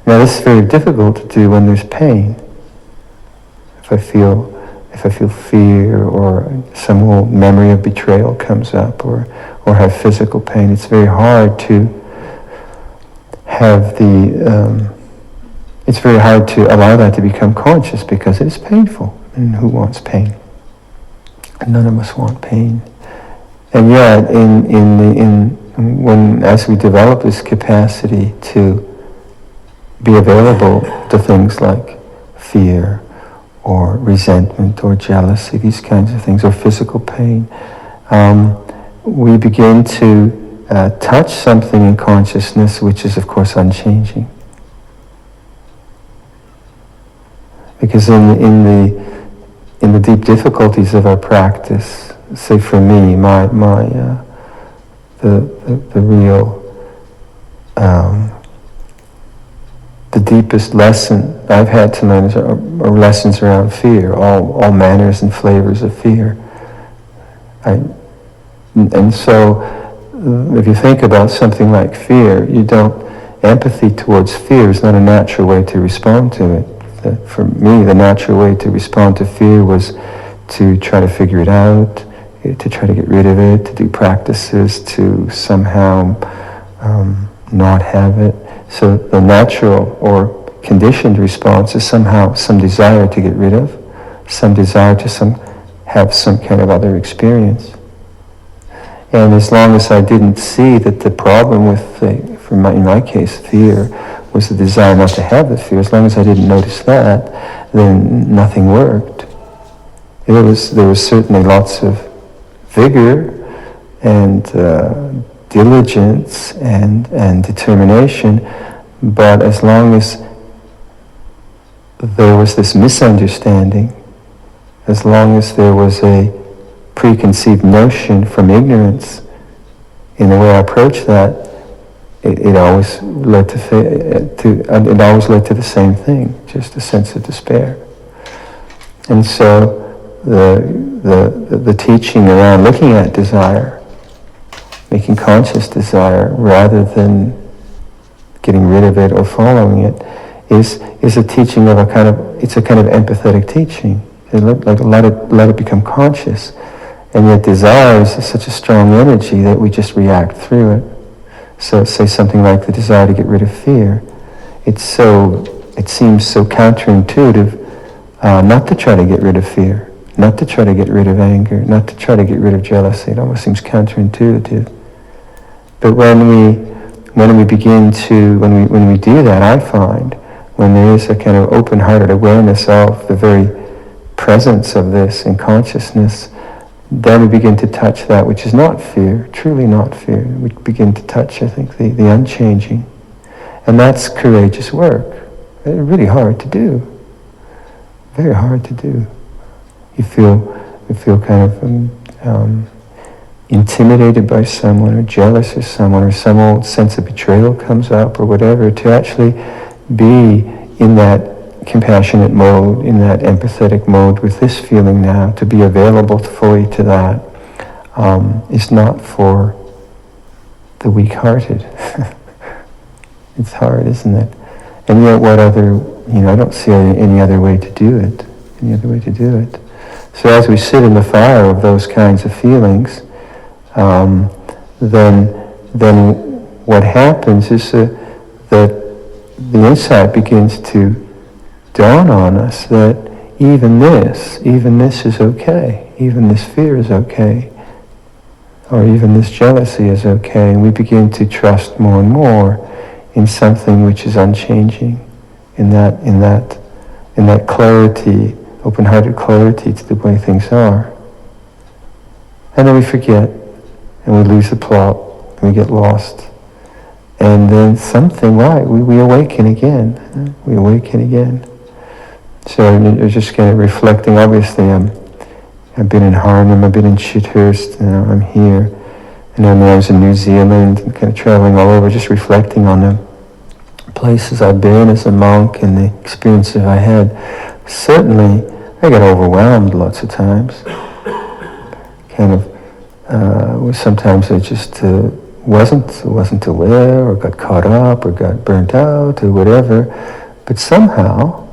Now this is very difficult to do when there's pain. If I feel fear or some old memory of betrayal comes up or have physical pain, it's very hard to have it's very hard to allow that to become conscious because it is painful. And who wants pain? None of us want pain. And yet, as we develop this capacity to be available to things like fear or resentment or jealousy, these kinds of things, or physical pain, we begin to touch something in consciousness which is, of course, unchanging. Because in the deep difficulties of our practice, say for me, the real the deepest lesson I've had to learn are lessons around fear, all manners and flavors of fear. And so, if you think about something like fear, empathy towards fear is not a natural way to respond to it. For me, the natural way to respond to fear was to try to figure it out, to try to get rid of it, to do practices to somehow not have it. So the natural or conditioned response is somehow some desire to get rid of, some desire to have some kind of other experience. And as long as I didn't see that the problem with, in my case, fear, was the desire not to have the fear, as long as I didn't notice that, then nothing worked. There was certainly lots of vigor and diligence and determination, but as long as there was this misunderstanding, as long as there was a preconceived notion from ignorance in the way I approached that, it always led to the same thing, just a sense of despair. And so the teaching around looking at desire, making conscious desire rather than getting rid of it or following it, is a teaching of a kind of empathetic teaching. Let it become conscious. And yet desire is such a strong energy that we just react through it. So say something like the desire to get rid of fear. It seems so counterintuitive not to try to get rid of fear, not to try to get rid of anger, not to try to get rid of jealousy. It almost seems counterintuitive. But when we begin to, when we do that, I find, when there is a kind of open-hearted awareness of the very presence of this in consciousness, then we begin to touch that which is not fear, truly not fear. We begin to touch, I think, the unchanging. And that's courageous work. It's really hard to do. very hard to do. You feel kind of intimidated by someone, or jealous of someone, or some old sense of betrayal comes up, or whatever. To actually be in that compassionate mode, in that empathetic mode with this feeling now, to be available fully to that, is not for the weak-hearted. It's hard, isn't it? And yet what other, I don't see any other way to do it. So as we sit in the fire of those kinds of feelings, then what happens is that the insight begins to dawn on us that even this is okay, even this fear is okay, or even this jealousy is okay, and we begin to trust more and more in something which is unchanging, in that clarity, open-hearted clarity to the way things are. And then we forget, and we lose the plot, and we get lost. And then we awaken again. So I'm just kind of reflecting, obviously I've been in Harlem, I've been in Chithurst, I'm here. And then I was in New Zealand, and kind of traveling all over, just reflecting on the places I've been as a monk and the experiences I had. Certainly, I got overwhelmed lots of times. Kind of, sometimes I just wasn't aware, or got caught up, or got burnt out, or whatever. But somehow,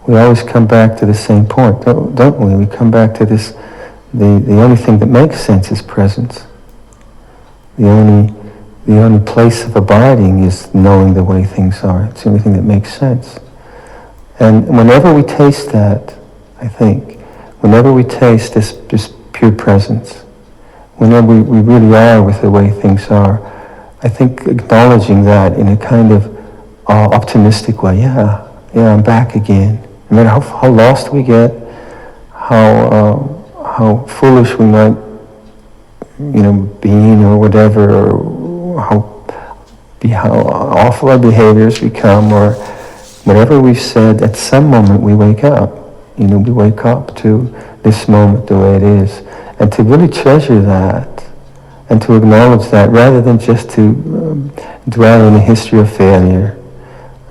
we always come back to the same point, don't we? We come back to this, the only thing that makes sense is presence. The only place of abiding is knowing the way things are. It's the only thing that makes sense. And whenever we taste that, I think, whenever we taste this pure presence, whenever we really are with the way things are, I think acknowledging that in a kind of optimistic way, yeah, I'm back again. No matter how lost we get, how foolish we might, be, or whatever, or how awful our behaviors become, or whatever we've said, at some moment we wake up. We wake up to this moment the way it is. And to really treasure that, and to acknowledge that, rather than just to dwell in the history of failure,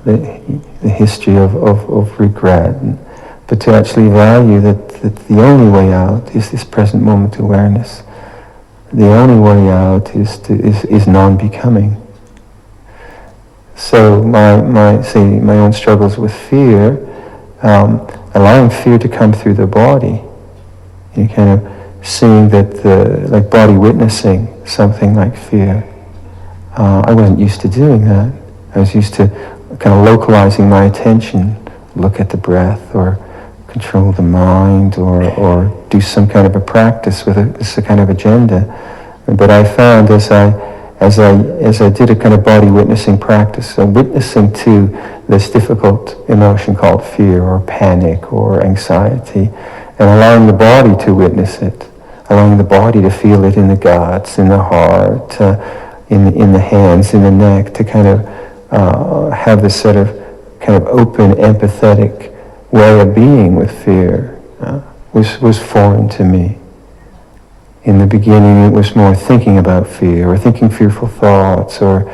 the history of regret, but to actually value that the only way out is this present moment awareness. The only way out is non-becoming. So my own struggles with fear, allowing fear to come through the body, kind of seeing that like body witnessing something like fear. I wasn't used to doing that. I was used to kind of localizing my attention, look at the breath, or control the mind, or do some kind of a practice with this kind of agenda. But I found as I did a kind of body witnessing practice, so witnessing to this difficult emotion called fear or panic or anxiety, and allowing the body to witness it, allowing the body to feel it in the guts, in the heart, in the hands, in the neck, to kind of have this sort of kind of open, empathetic way of being with fear was foreign to me. In the beginning, it was more thinking about fear, or thinking fearful thoughts, or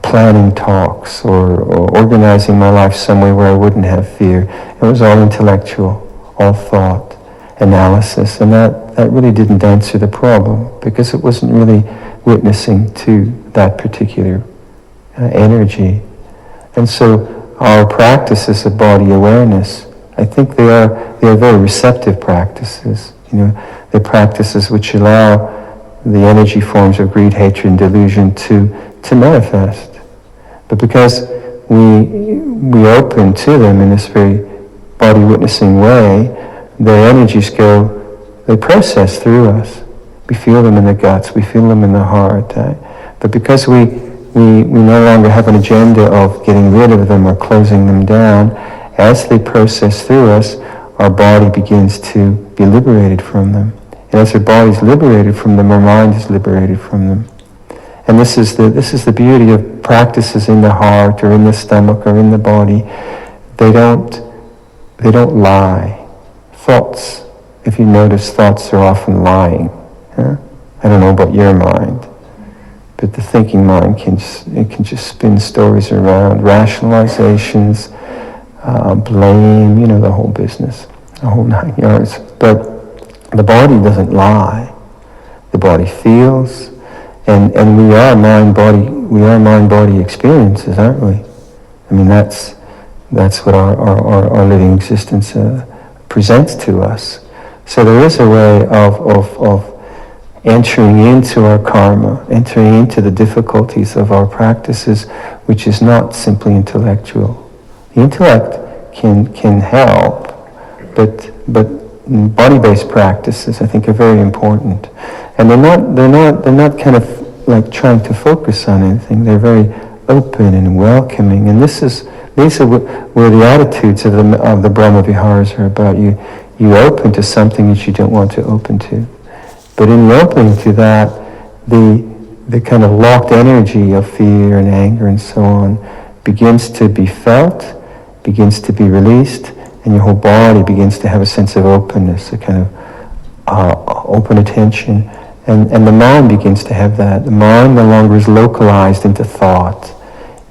planning talks, or organizing my life some way where I wouldn't have fear. It was all intellectual, all thought, analysis, and that really didn't answer the problem, because it wasn't really witnessing to that particular energy. And so our practices of body awareness, I think they are very receptive practices. They're practices which allow the energy forms of greed, hatred, and delusion to manifest. But because we open to them in this very body witnessing way, their energies they process through us. We feel them in the guts, we feel them in the heart. But because we no longer have an agenda of getting rid of them or closing them down, as they process through us, our body begins to be liberated from them. And as our body is liberated from them, our mind is liberated from them. And this is the beauty of practices in the heart or in the stomach or in the body. They don't they don't lie. Thoughts, if you notice, thoughts are often lying. Huh? I don't know about your mind, but the thinking mind can just spin stories around, rationalizations, blame, the whole business, the whole 9 yards. But the body doesn't lie. The body feels, and we are mind-body experiences, aren't we? I mean, that's what our living existence presents to us. So there is a way of entering into our karma, entering into the difficulties of our practices, which is not simply intellectual. The intellect can help, but body-based practices, I think, are very important, and they're not kind of like trying to focus on anything. They're very open and welcoming, and these are where the attitudes of the Brahma Viharas are about. You open to something that you don't want to open to. But in the opening to that, the kind of locked energy of fear and anger and so on begins to be felt, begins to be released, and your whole body begins to have a sense of openness, a kind of open attention. And the mind begins to have that. The mind no longer is localized into thought,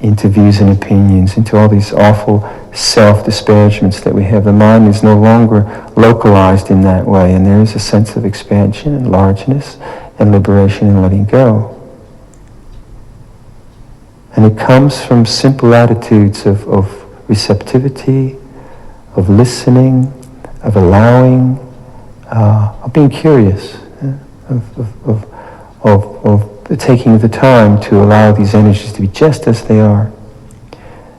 into views and opinions, into all these awful self-disparagements that we have. The mind is no longer localized in that way, and there is a sense of expansion and largeness and liberation and letting go. And it comes from simple attitudes of receptivity, of listening, of allowing, of being curious, of taking the time to allow these energies to be just as they are.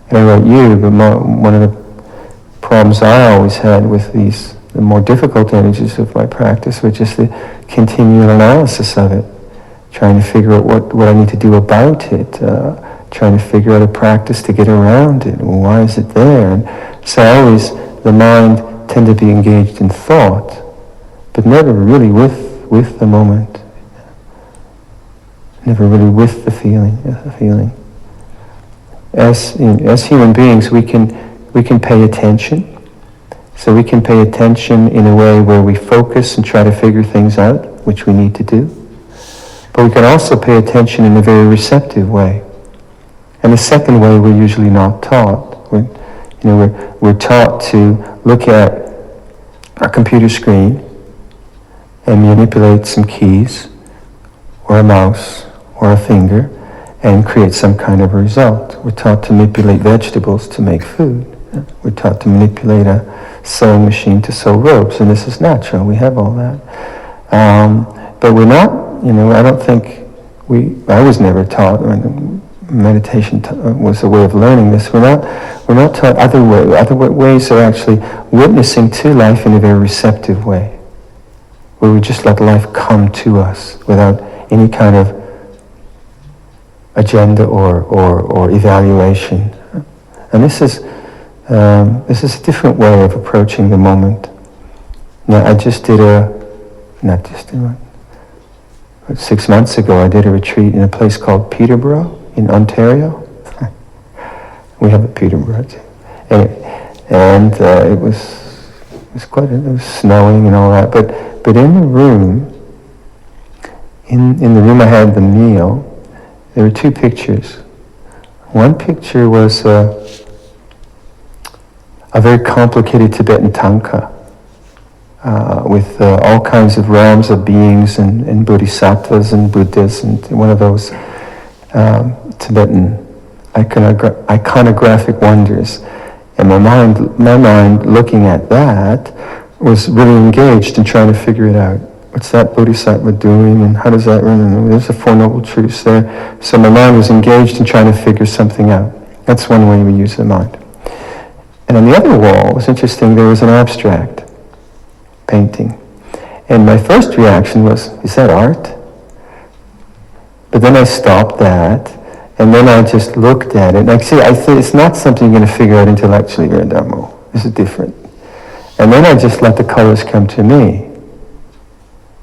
And I wrote you, but one of the problems I always had with the more difficult energies of my practice was just the continual analysis of it, trying to figure out what I need to do about it, trying to figure out a practice to get around it. Well, why is it there? And so the mind tended to be engaged in thought, but never really with the moment, never really with the feeling. As human beings, we can pay attention. So we can pay attention in a way where we focus and try to figure things out, which we need to do. But we can also pay attention in a very receptive way. And the second way we're usually not taught. We're taught to look at a computer screen and manipulate some keys, or a mouse, or a finger, and create some kind of a result. We're taught to manipulate vegetables to make food. We're taught to manipulate a sewing machine to sew robes, and this is natural. We have all that. But we're not, I don't think I was never taught, meditation was a way of learning this. We're not taught other ways of actually witnessing to life in a very receptive way, where we just let life come to us without any kind of agenda or evaluation. And this is a different way of approaching the moment. Now, I just did 6 months ago, I did a retreat in a place called Peterborough in Ontario. We have a Peterborough too. And it was snowing and all that. But in the room, in the room I had the meal, there were 2 pictures. One picture was a very complicated Tibetan tanka with all kinds of realms of beings and bodhisattvas and Buddhas, and one of those Tibetan iconographic wonders. And my mind looking at that was really engaged in trying to figure it out. What's that bodhisattva doing, and how does that run? And there's the Four Noble Truths there. So my mind was engaged in trying to figure something out. That's one way we use the mind. And on the other wall, it was interesting, there was an abstract painting. And my first reaction was, is that art? But then I stopped that, and then I just looked at it. And I think it's not something you're going to figure out intellectually, Dhammo. This is different. And then I just let the colors come to me.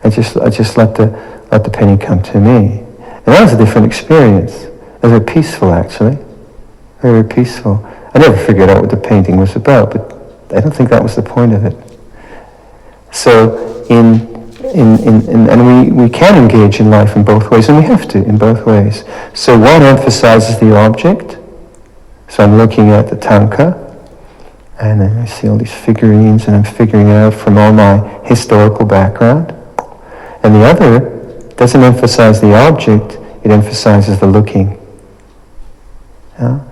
I just let the painting come to me. And that was a different experience. It was very peaceful, actually. Very peaceful. I never figured out what the painting was about, but I don't think that was the point of it. So and we can engage in life in both ways, and we have to in both ways. So one emphasizes the object. So I'm looking at the tanka, and then I see all these figurines, and I'm figuring out from all my historical background. And the other doesn't emphasize the object, it emphasizes the looking.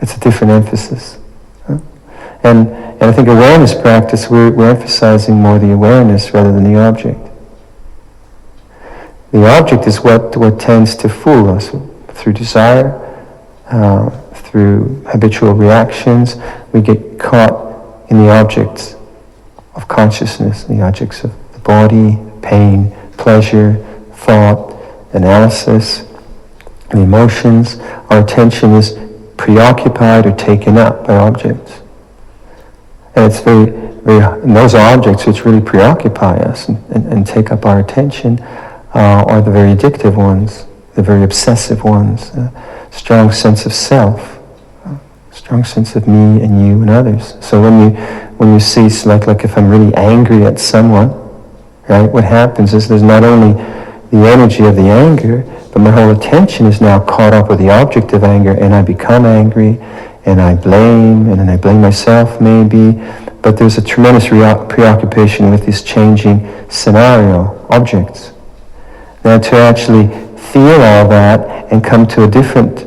It's a different emphasis. And I think awareness practice, we're emphasizing more the awareness rather than the object. The object is what tends to fool us through desire, through habitual reactions. We get caught in the objects of consciousness, the objects of the body, pain, pleasure, thought, analysis, the emotions. Our attention is preoccupied or taken up by objects. And it's and those objects which really preoccupy us and take up our attention are the very addictive ones, the very obsessive ones, strong sense of self, strong sense of me and you and others. So when you see, like if I'm really angry at someone, right, what happens is there's not only the energy of the anger, but my whole attention is now caught up with the object of anger, and I become angry, and I blame, and then I blame myself maybe, but there's a tremendous preoccupation with this changing scenario, objects. Now to actually feel all that and come to a different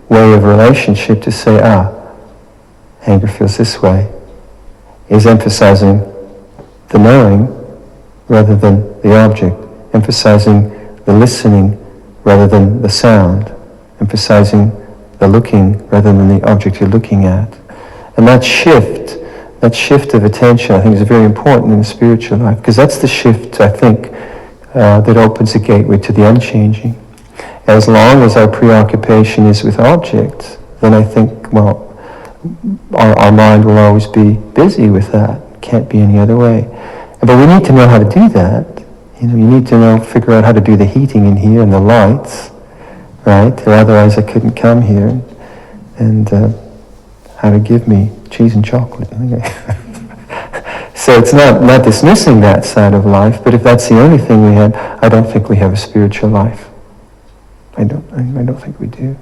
way of relationship to say, anger feels this way, is emphasizing the knowing rather than the object, emphasizing the listening rather than the sound, emphasizing the looking rather than the object you're looking at. And that shift of attention, I think, is very important in the spiritual life, because that's the shift, I think, that opens a gateway to the unchanging. As long as our preoccupation is with objects, then I think, well, our mind will always be busy with that. Can't be any other way. But we need to know how to do that. You need to figure out how to do the heating in here and the lights, right? Or otherwise I couldn't come here. And how to give me cheese and chocolate. So it's not dismissing that side of life, but if that's the only thing we have, I don't think we have a spiritual life. I don't think we do.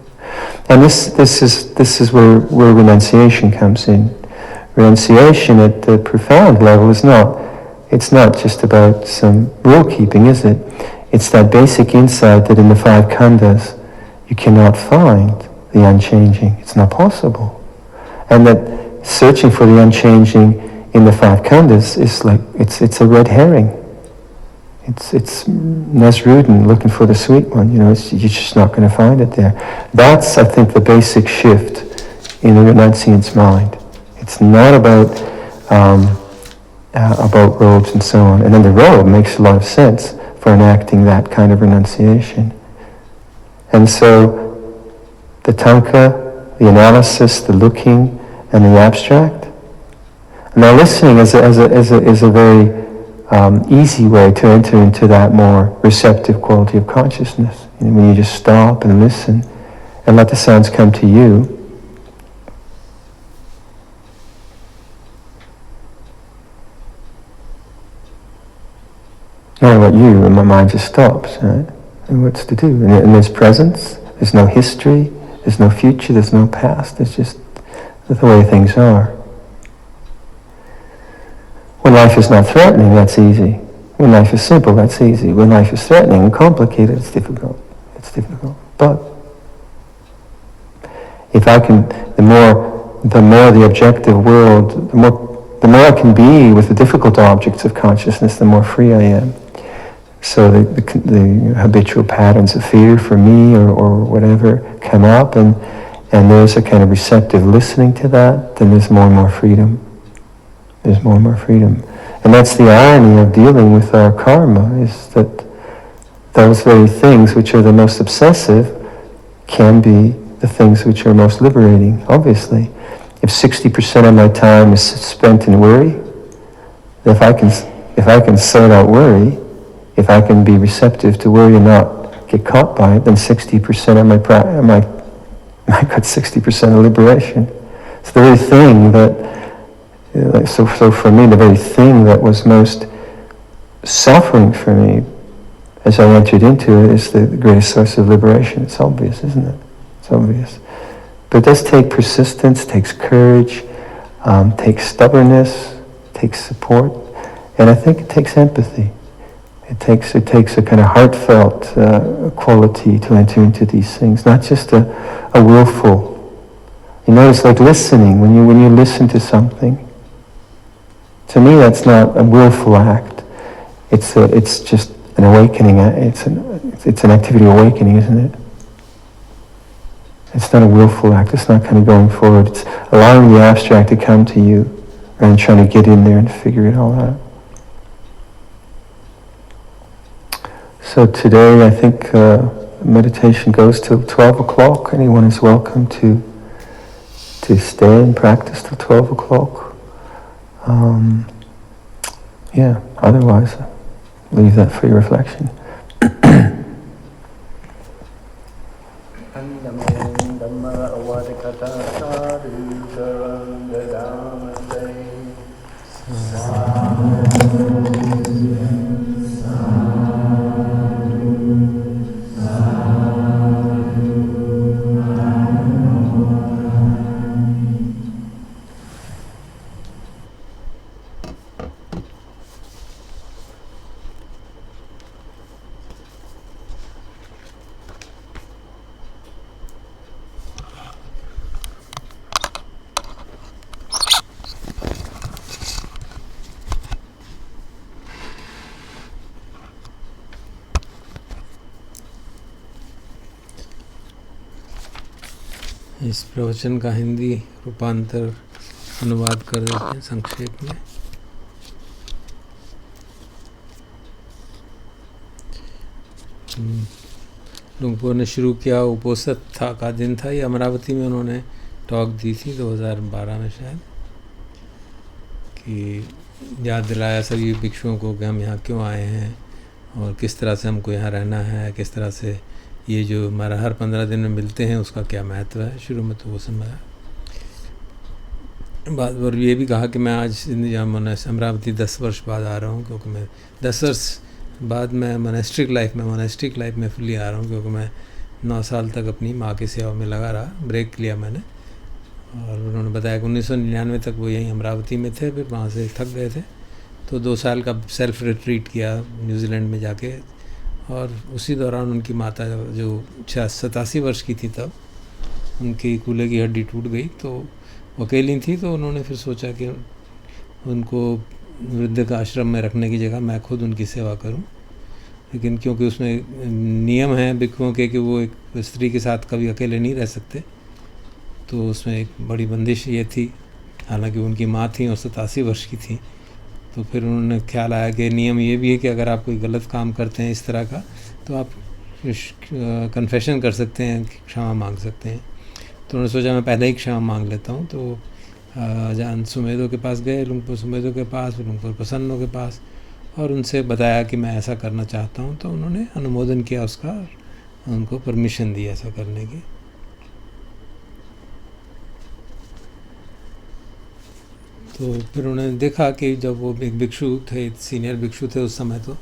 And this is where renunciation comes in. Renunciation at the profound level it's not just about some rule keeping, is it? It's that basic insight that in the 5 khandhas you cannot find the unchanging. It's not possible. And that searching for the unchanging in the 5 khandhas is like, it's a red herring. It's Nesrudin looking for the sweet one, you're just not going to find it there. That's, I think, the basic shift in the renunciant's mind. It's not about robes and so on. And then the robe makes a lot of sense for enacting that kind of renunciation. And so the tanka, the analysis, the looking, and the abstract. Now listening is a very easy way to enter into that more receptive quality of consciousness. When you just stop and listen and let the sounds come to you. Not about you, and my mind just stops, right? And what's to do? And there's presence, there's no history, there's no future, there's no past, it's just the way things are. When life is not threatening, that's easy. When life is simple, that's easy. When life is threatening and complicated, it's difficult. It's difficult. But if I can, the more the objective world, the more I can be with the difficult objects of consciousness, the more free I am. So the habitual patterns of fear for me or whatever come up, and there's a kind of receptive listening to that, then there's more and more freedom. There's more and more freedom. And that's the irony of dealing with our karma, is that those very things which are the most obsessive can be the things which are most liberating, obviously. If 60% of my time is spent in worry, if I can sort out worry, if I can be receptive to worry and not get caught by it, then 60% of I got 60% of liberation. It's the very thing that So for me, the very thing that was most suffering for me as I entered into it is the greatest source of liberation. It's obvious, isn't it? It's obvious. But it does take persistence, takes courage, takes stubbornness, takes support, and I think it takes empathy. It takes a kind of heartfelt quality to enter into these things, not just a willful. You notice, like listening, when you listen to something, to me that's not a willful act. It's just an awakening. It's an activity of awakening, isn't it? It's not a willful act. It's not kind of going forward. It's allowing the abstract to come to you rather than trying to get in there and figure it all out. So today I think meditation goes till 12 o'clock. Anyone is welcome to stay and practice till 12 o'clock. Otherwise leave that for your reflection. इस प्रवचन का हिंदी रूपांतर अनुवाद कर देते हैं संक्षेप में। लुंगपो ने शुरू किया, उपोषित था का दिन था, ये अमरावती में उन्होंने टॉक दी थी 2012 में शायद, कि याद दिलाया सभी भिक्षुओं को कि हम यहाँ क्यों आए हैं और किस तरह से हमको यहाँ रहना है, किस तरह से ये जो हमारा हर 15 दिन में मिलते हैं उसका क्या महत्व है। शुरू में तो वो समझाया बात, और ये भी कहा कि मैं आज अमरावती 10 वर्ष बाद आ रहा हूँ, क्योंकि मैं 10 वर्ष बाद मैं मोनेस्ट्रिक लाइफ में फुली आ रहा हूँ, क्योंकि मैं 9 साल तक अपनी माँ की सेवा में लगा रहा, ब्रेक लिया मैंने। और उन्होंने बताया कि 1999 तक वो यहीं अमरावती में थे, फिर वहाँ से थक गए थे तो 2 साल का सेल्फ रिट्रीट किया न्यूजीलैंड में जाके। और उसी दौरान उनकी माता जो 87 वर्ष की थी तब, उनकी कूल्हे की हड्डी टूट गई, तो अकेली थी, तो उन्होंने फिर सोचा कि उनको वृद्ध का आश्रम में रखने की जगह मैं खुद उनकी सेवा करूं। लेकिन क्योंकि उसमें नियम है भिक्षुओं के कि वो एक स्त्री के साथ कभी अकेले नहीं रह सकते, तो उसमें एक बड़ी बंदिश ये थी। हालांकि उनकी माँ थी और 87 वर्ष की थी, तो फिर उन्होंने ख्याल आया कि नियम ये भी है कि अगर आप कोई गलत काम करते हैं इस तरह का, तो आप कन्फेशन कर सकते हैं, क्षमा मांग सकते हैं। तो उन्होंने सोचा मैं पहले ही क्षमा मांग लेता हूँ। तो जान सुमेधो के पास गए, लुंगपो सुमेधो के पास, लुंगपो प्रसन्नो के पास, और उनसे बताया कि मैं ऐसा करना चाहता हूँ। तो उन्होंने अनुमोदन किया उसका, उनको परमिशन दी ऐसा करने की। तो फिर उन्होंने देखा कि जब वो एक भिक्षु थे, सीनियर भिक्षु थे उस समय, तो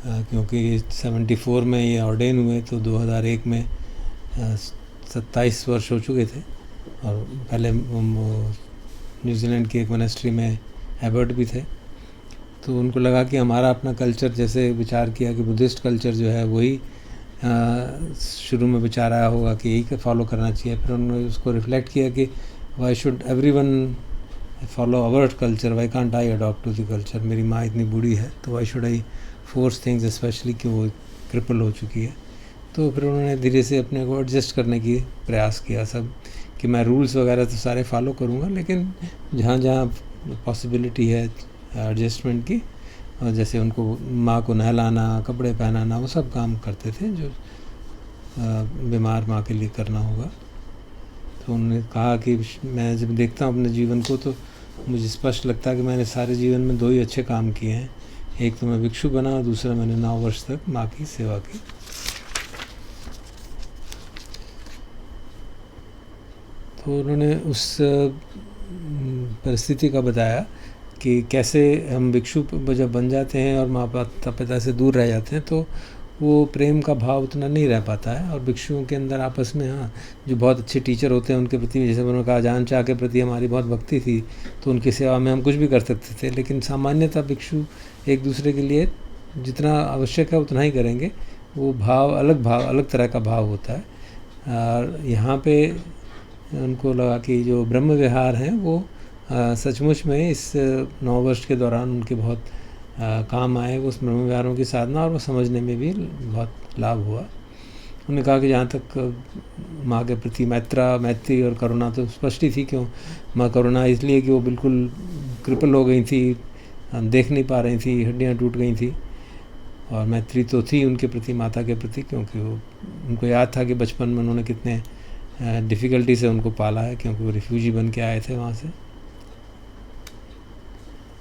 क्योंकि 74 में ये ऑर्डेन हुए, तो 2001 में 27 वर्ष हो चुके थे। और पहले न्यूजीलैंड की एक मोनेस्ट्री में एबर्ट भी थे। तो उनको लगा कि हमारा अपना कल्चर, जैसे विचार किया कि बुद्धिस्ट कल्चर जो है वही शुरू में विचार आया होगा कि यही फॉलो करना चाहिए। फिर उन्होंने उसको रिफ्लेक्ट किया कि why should everyone follow our culture, why can't I adopt to the culture. मेरी माँ इतनी बूढ़ी है, तो why should I force things, especially कि वो क्रिपल हो चुकी है। तो फिर उन्होंने धीरे से अपने को एडजस्ट करने की प्रयास किया सब, कि मैं रूल्स वगैरह तो सारे फॉलो करूँगा, लेकिन जहाँ जहाँ पॉसिबिलिटी है एडजस्टमेंट की, और जैसे उनको माँ को नहलाना, कपड़े पहनाना, वो सब काम करते थे जो बीमार माँ के लिए करना होगा। तो उन्होंने कहा कि मैं जब देखता हूँ अपने जीवन को, तो मुझे स्पष्ट लगता है कि मैंने सारे जीवन में 2 ही अच्छे काम किए हैं। एक तो मैं भिक्षु बना, और दूसरा मैंने 9 वर्ष तक माँ की सेवा की। तो उन्होंने उस परिस्थिति का बताया कि कैसे हम भिक्षु जब बन जाते हैं और माता पिता से दूर रह जाते हैं तो वो प्रेम का भाव उतना नहीं रह पाता है। और भिक्षुओं के अंदर आपस में, हाँ, जो बहुत अच्छे टीचर होते हैं उनके प्रति, जैसे उन्होंने कहा, जान चाह के प्रति हमारी बहुत भक्ति थी, तो उनकी सेवा में हम कुछ भी कर सकते थे। लेकिन सामान्यतः भिक्षु एक दूसरे के लिए जितना आवश्यक है उतना ही करेंगे। वो भाव अलग तरह का भाव होता है। और यहाँ पे उनको लगा कि जो ब्रह्म विहार हैं वो सचमुच में इस 9 वर्ष के दौरान उनके बहुत काम आए उस ब्रह्म विहारों की साधना, और वो समझने में भी बहुत लाभ हुआ। उन्होंने कहा कि जहाँ तक माँ के प्रति मैत्री और करुणा तो स्पष्ट ही थी। क्यों माँ करुणा इसलिए कि वो बिल्कुल क्रिपल हो गई थी, देख नहीं पा रही थी, हड्डियाँ टूट गई थी। और मैत्री तो थी उनके प्रति, माता के प्रति, क्योंकि वो उनको याद था कि बचपन में उन्होंने कितने डिफ़िकल्टी से उनको पाला है, क्योंकि वो रिफ्यूजी बन के आए थे वहाँ से।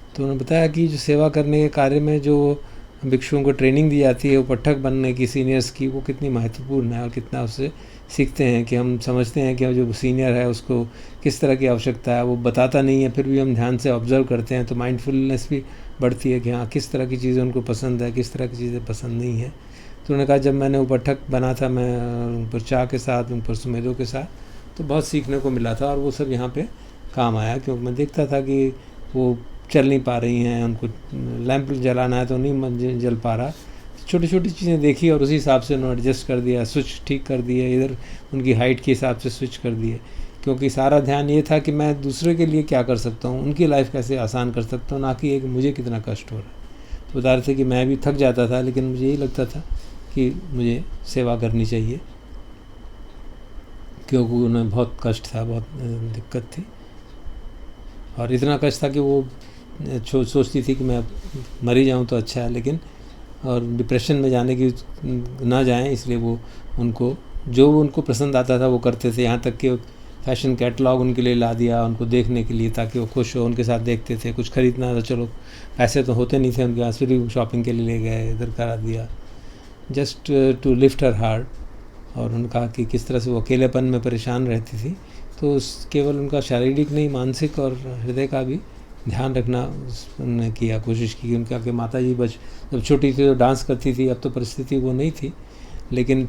तो उन्होंने बताया कि जो सेवा करने के कार्य में जो भिक्षुओं को ट्रेनिंग दी जाती है, वो पट्ठक बनने की, सीनियर्स की, वो कितनी महत्वपूर्ण है और कितना उससे सीखते हैं। कि हम समझते हैं कि जो सीनियर है उसको किस तरह की आवश्यकता है, वो बताता नहीं है, फिर भी हम ध्यान से ऑब्ज़र्व करते हैं, तो माइंडफुलनेस भी बढ़ती है कि हाँ, किस तरह की चीज़ें उनको पसंद है, किस तरह की चीज़ें पसंद नहीं है। तो उन्होंने कहा जब मैंने वो पट्ठक बना था, मैं उन पर चाह के साथ, उन पर सुमेधों के साथ, तो बहुत सीखने को मिला था। और वो सब यहाँ पे काम आया, क्योंकि मैं देखता था कि वो चल नहीं पा रही हैं, उनको लैंप जलाना है तो नहीं जल पा रहा। छोटी छोटी चीज़ें देखी और उसी हिसाब से उन्होंने एडजस्ट कर दिया, स्विच ठीक कर दिए, इधर उनकी हाइट के हिसाब से स्विच कर दिए। क्योंकि सारा ध्यान ये था कि मैं दूसरे के लिए क्या कर सकता हूँ, उनकी लाइफ कैसे आसान कर सकता हूँ, ना कि ये कि मुझे कितना कष्ट हो रहा है। तो बता रहे थे कि मैं भी थक जाता था, लेकिन मुझे यही लगता था कि मुझे सेवा करनी चाहिए, क्योंकि उन्हें बहुत कष्ट था, बहुत दिक्कत थी। और इतना कष्ट था कि वो सोचती थी कि मैं मर ही जाऊँ तो अच्छा है, लेकिन और डिप्रेशन में जाने की ना जाएं, इसलिए वो उनको जो उनको पसंद आता था वो करते थे। यहाँ तक कि फैशन कैटलॉग उनके लिए ला दिया उनको देखने के लिए, ताकि वो खुश हो, उनके साथ देखते थे। कुछ खरीदना था, चलो पैसे तो होते नहीं थे उनके पास, फिर भी शॉपिंग के लिए ले गए, इधर करा दिया, just to lift her heart. और उन्होंने कहा कि किस तरह से वो अकेलेपन में परेशान रहती थी, तो केवल उनका शारीरिक नहीं, मानसिक और हृदय का भी ध्यान रखना उन्होंने किया, कोशिश की। उनका कि माता जी जब छोटी थी तो डांस करती थी, अब तो परिस्थिति वो नहीं थी, लेकिन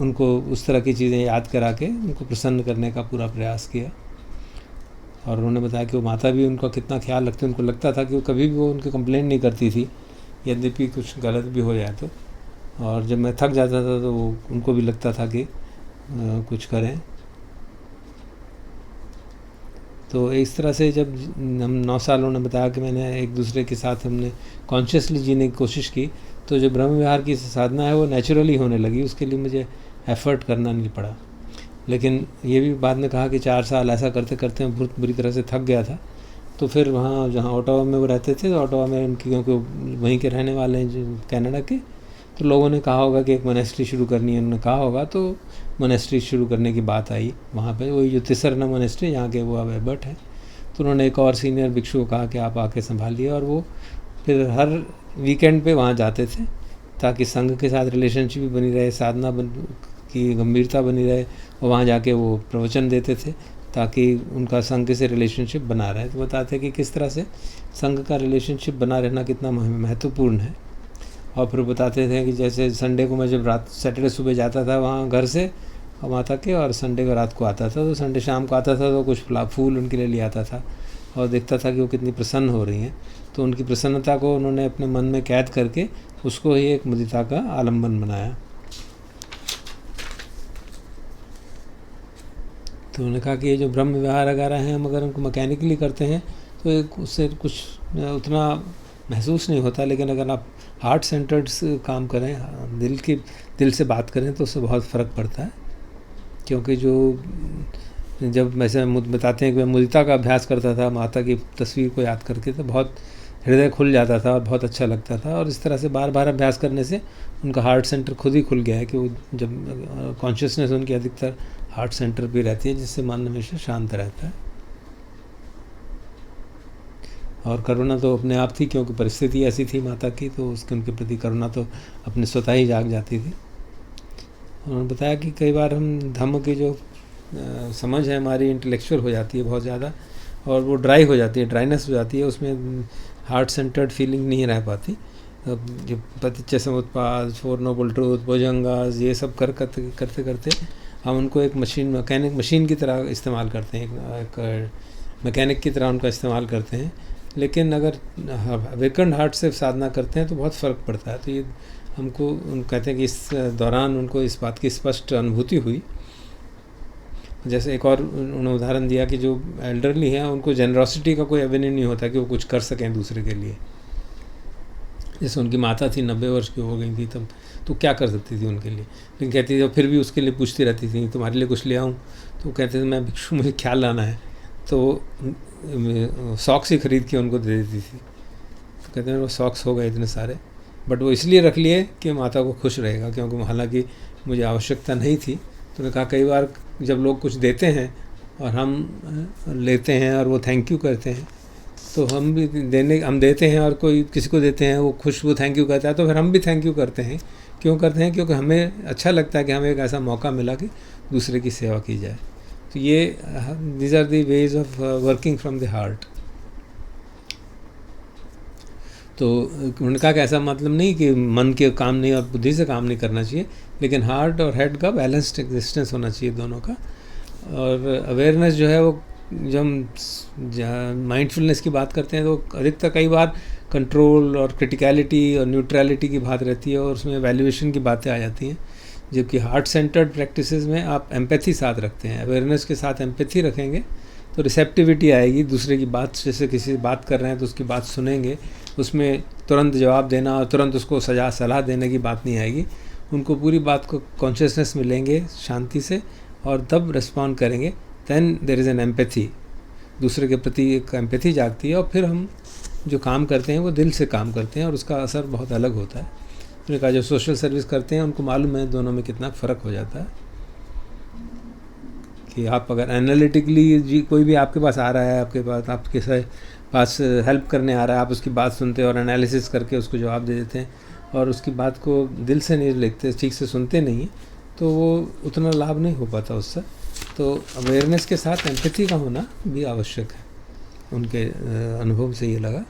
उनको उस तरह की चीज़ें याद करा के उनको प्रसन्न करने का पूरा प्रयास किया। और उन्होंने बताया कि वो माता भी उनका कितना ख्याल रखती, उनको लगता था कि वो कभी भी वो उनकी कंप्लेंट नहीं करती थी, यद्यपि कुछ गलत भी हो जाए तो। और जब मैं थक जाता था तो उनको भी लगता था कि कुछ करें। तो इस तरह से जब हम 9 साल, उन्होंने बताया कि मैंने एक दूसरे के साथ हमने कॉन्शियसली जीने की कोशिश की, तो जो ब्रह्म विहार की साधना है वो नेचुरली होने लगी, उसके लिए मुझे एफ़र्ट करना नहीं पड़ा। लेकिन ये भी बाद में कहा कि 4 साल ऐसा करते करते मैं बहुत बुरी तरह से थक गया था। तो फिर वहाँ जहाँ ओटावा में वो रहते थे, तो ओटावा में उनकी, क्योंकि वहीं के रहने वाले हैं जो कनाडा के, तो लोगों ने कहा होगा कि एक मोनेस्ट्री शुरू करनी है, उन्होंने कहा होगा, तो मोनेस्ट्री शुरू करने की बात आई वहाँ पे, वही जो तिसरना मोनेस्ट्री जहाँ के वो अब एबट है। तो उन्होंने एक और सीनियर भिक्षु को कहा कि आप आके संभालिए, और वो फिर हर वीकेंड पे वहाँ जाते थे, ताकि संघ के साथ रिलेशनशिप भी बनी रहे, साधना की गंभीरता बनी रहे, और वहाँ जाके वो प्रवचन देते थे, ताकि उनका संघ से रिलेशनशिप बना रहे। तो बताते कि किस तरह से संघ का रिलेशनशिप बना रहना कितना महत्वपूर्ण है। और फिर बताते थे कि जैसे संडे को मैं जब सैटरडे सुबह जाता था वहाँ घर से माता के, और संडे को रात को आता था, तो संडे शाम को आता था तो कुछ फूल उनके लिए ले आता था, और देखता था कि वो कितनी प्रसन्न हो रही हैं। तो उनकी प्रसन्नता को उन्होंने अपने मन में कैद करके उसको ही एक मुदिता का आलम्बन बनाया। तो उन्होंने कहा कि ये जो ब्रह्म विहार वगैरह हैं, हम अगर उनको मैकेनिकली करते हैं तो एक उससे कुछ उतना महसूस नहीं होता, लेकिन अगर आप हार्ट सेंटर्ड काम करें, दिल से बात करें, तो उससे बहुत फ़र्क पड़ता है। क्योंकि जब वैसे बताते हैं कि मैं मुदिता का अभ्यास करता था माता की तस्वीर को याद करके, तो बहुत हृदय खुल जाता था और बहुत अच्छा लगता था। और इस तरह से बार बार अभ्यास करने से उनका हार्ट सेंटर खुद ही खुल गया है, कि वो जब कॉन्शियसनेस उनकी अधिकतर हार्ट सेंटर पे रहती है, जिससे मन हमेशा शांत रहता है। और करुणा तो अपने आप थी, क्योंकि परिस्थिति ऐसी थी माता की, तो उसके उनके प्रति करुणा तो अपने स्वतः ही जाग जाती थी। उन्होंने बताया कि कई बार हम धम्म की जो समझ है हमारी इंटेलेक्चुअल हो जाती है बहुत ज़्यादा, और वो ड्राई हो जाती है, ड्राइनेस हो जाती है, उसमें हार्ट सेंटर्ड फीलिंग नहीं रह पाती। अब जो पतिच्च समुत्पाद, फोर नोबल ट्रूथ, भुजंगास, ये सब करते करते हम उनको एक मशीन की तरह इस्तेमाल करते हैं, एक मैकेनिक की तरह उनका इस्तेमाल करते हैं। लेकिन अगर वेकेंड हार्ट से साधना करते हैं तो बहुत फ़र्क पड़ता है। तो ये हमको कहते हैं कि इस दौरान उनको इस बात की स्पष्ट अनुभूति हुई। जैसे एक और उन्होंने उदाहरण दिया कि जो एल्डरली हैं उनको जेनरॉसिटी का कोई एवेन्यू नहीं होता कि वो कुछ कर सकें दूसरे के लिए। जैसे उनकी माता थी, 90 वर्ष की हो गई थी तब, तो क्या कर सकती थी उनके लिए, लेकिन कहती थी, फिर भी उसके लिए पूछती रहती थी तुम्हारे लिए कुछ ले आऊँ, तो कहते थे मैं भिक्षु, मुझे ख्याल लाना है, तो सॉक्स ही खरीद के उनको दे देती थी। तो कहते हैं वो सॉक्स हो गए इतने सारे, बट वो इसलिए रख लिए कि माता को खुश रहेगा, क्योंकि हालांकि मुझे आवश्यकता नहीं थी। तो उन्होंने कहा कई बार जब लोग कुछ देते हैं और हम लेते हैं और वो थैंक यू करते हैं, तो हम देते हैं और कोई किसी को देते हैं, वो खुश, वो थैंक यू कहता है, तो फिर हम भी थैंक यू करते हैं। क्यों करते हैं? क्योंकि हमें अच्छा लगता है कि हमें एक ऐसा मौका मिला कि दूसरे की सेवा की जाए। तो ये these are the ways of working from the heart. तो उन्होंने कहा कि ऐसा मतलब नहीं कि मन के काम नहीं और बुद्धि से काम नहीं करना चाहिए, लेकिन हार्ट और हेड का बैलेंस्ड एग्जिस्टेंस होना चाहिए दोनों का। और अवेयरनेस जो है वो, जब हम माइंडफुलनेस की बात करते हैं तो अधिकतर कई बार कंट्रोल और क्रिटिकलिटी और न्यूट्रलिटी की बात रहती है और उसमें वैल्यूएशन की बातें आ जाती हैं। जबकि हार्ट सेंटर्ड प्रैक्टिसेस में आप एम्पैथी साथ रखते हैं, अवेयरनेस के साथ एम्पैथी रखेंगे तो रिसेप्टिविटी आएगी। दूसरे की बात, जैसे किसी से बात कर रहे हैं तो उसकी बात सुनेंगे, उसमें तुरंत जवाब देना और तुरंत उसको सलाह देने की बात नहीं आएगी। उनको पूरी बात को कॉन्शियसनेस में लेंगे शांति से और तब रिस्पॉन्ड करेंगे। Then there is an empathy, दूसरे के प्रति एक एम्पैथी जागती है और फिर हम जो काम करते हैं वो दिल से काम करते हैं और उसका असर बहुत अलग होता है। उन्होंने कहा जो सोशल सर्विस करते हैं उनको मालूम है दोनों में कितना फ़र्क हो जाता है। कि आप अगर एनालिटिकली जी कोई भी आपके पास आ रहा है, आपके पास हेल्प करने आ रहा है, आप उसकी बात सुनते हैं और एनालिसिस करके उसको जवाब दे देते हैं और उसकी बात को दिल से नहीं लिखते, ठीक से सुनते नहीं, तो वो उतना लाभ नहीं हो पाता उससे। तो अवेयरनेस के साथ एम्पैथी का होना भी आवश्यक है। उनके अनुभव से ये लगा।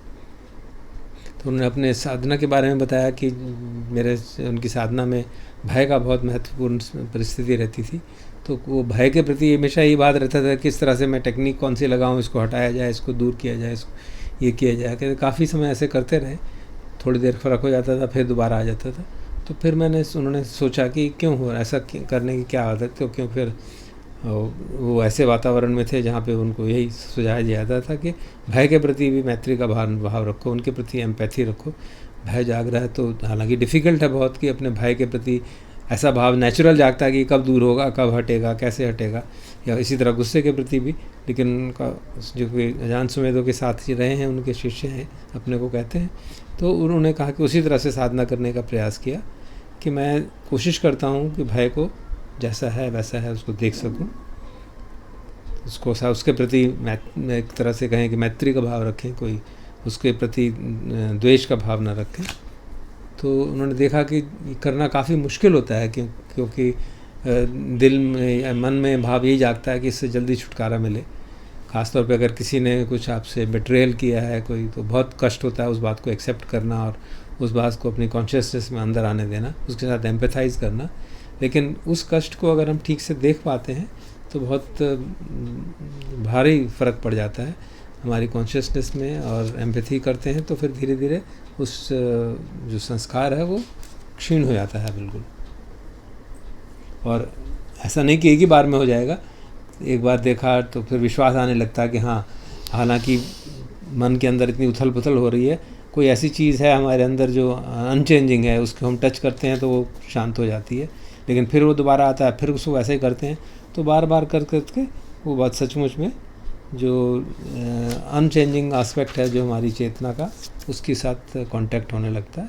तो उन्होंने अपने साधना के बारे में बताया कि उनकी साधना में भय का बहुत महत्वपूर्ण परिस्थिति रहती थी। तो वो भय के प्रति हमेशा ये बात रहता था किस तरह से मैं टेक्निक कौन सी लगाऊं, इसको हटाया जाए, इसको दूर किया जाए, इसको ये किया जाए। कहते काफ़ी समय ऐसे करते रहे, थोड़ी देर फ़र्क हो जाता था, फिर दोबारा आ जाता था। तो फिर उन्होंने सोचा कि क्यों हो ऐसा करने की क्या आदत, तो क्यों फिर वो ऐसे वातावरण में थे जहाँ पे उनको यही सुझाया जाता था कि भय के प्रति भी मैत्री का भाव रखो, उनके प्रति एम्पैथी रखो। भय जाग रहा है तो हालांकि डिफ़िकल्ट है बहुत कि अपने भय के प्रति ऐसा भाव नेचुरल जागता है कि कब दूर होगा, कब हटेगा, कैसे हटेगा, या इसी तरह गुस्से के प्रति भी। लेकिन उनका जो कि अजान सुमेधों के साथ ही रहे हैं, उनके शिष्य हैं, अपने को कहते हैं, तो उन्होंने कहा कि उसी तरह से साधना करने का प्रयास किया कि मैं कोशिश करता हूँ कि भय को जैसा है वैसा है उसको देख सकूं, उसके प्रति एक तरह से कहें कि मैत्री का भाव रखें, कोई उसके प्रति द्वेष का भाव न रखें। तो उन्होंने देखा कि करना काफ़ी मुश्किल होता है क्योंकि दिल में या मन में भाव यही जागता है कि इससे जल्दी छुटकारा मिले। ख़ासतौर पे अगर किसी ने कुछ आपसे बिट्रेयल किया है कोई, तो बहुत कष्ट होता है उस बात को एक्सेप्ट करना और उस बात को अपनी कॉन्शियसनेस में अंदर आने देना, उसके साथ एम्पैथाइज़ करना। लेकिन उस कष्ट को अगर हम ठीक से देख पाते हैं तो बहुत भारी फ़र्क पड़ जाता है हमारी कॉन्शियसनेस में, और एम्पैथी करते हैं तो फिर धीरे धीरे उस जो संस्कार है वो क्षीण हो जाता है बिल्कुल। और ऐसा नहीं कि एक ही बार में हो जाएगा, एक बार देखा तो फिर विश्वास आने लगता है कि हाँ, हालांकि मन के अंदर इतनी उथल पुथल हो रही है, कोई ऐसी चीज़ है हमारे अंदर जो अनचेंजिंग है, उसको हम टच करते हैं तो वो शांत हो जाती है। लेकिन फिर वो दोबारा आता है, फिर उसको वैसे ही करते हैं, तो बार बार करके वो बात सचमुच में जो अनचेंजिंग एस्पेक्ट है जो हमारी चेतना का, उसके साथ कांटेक्ट होने लगता है।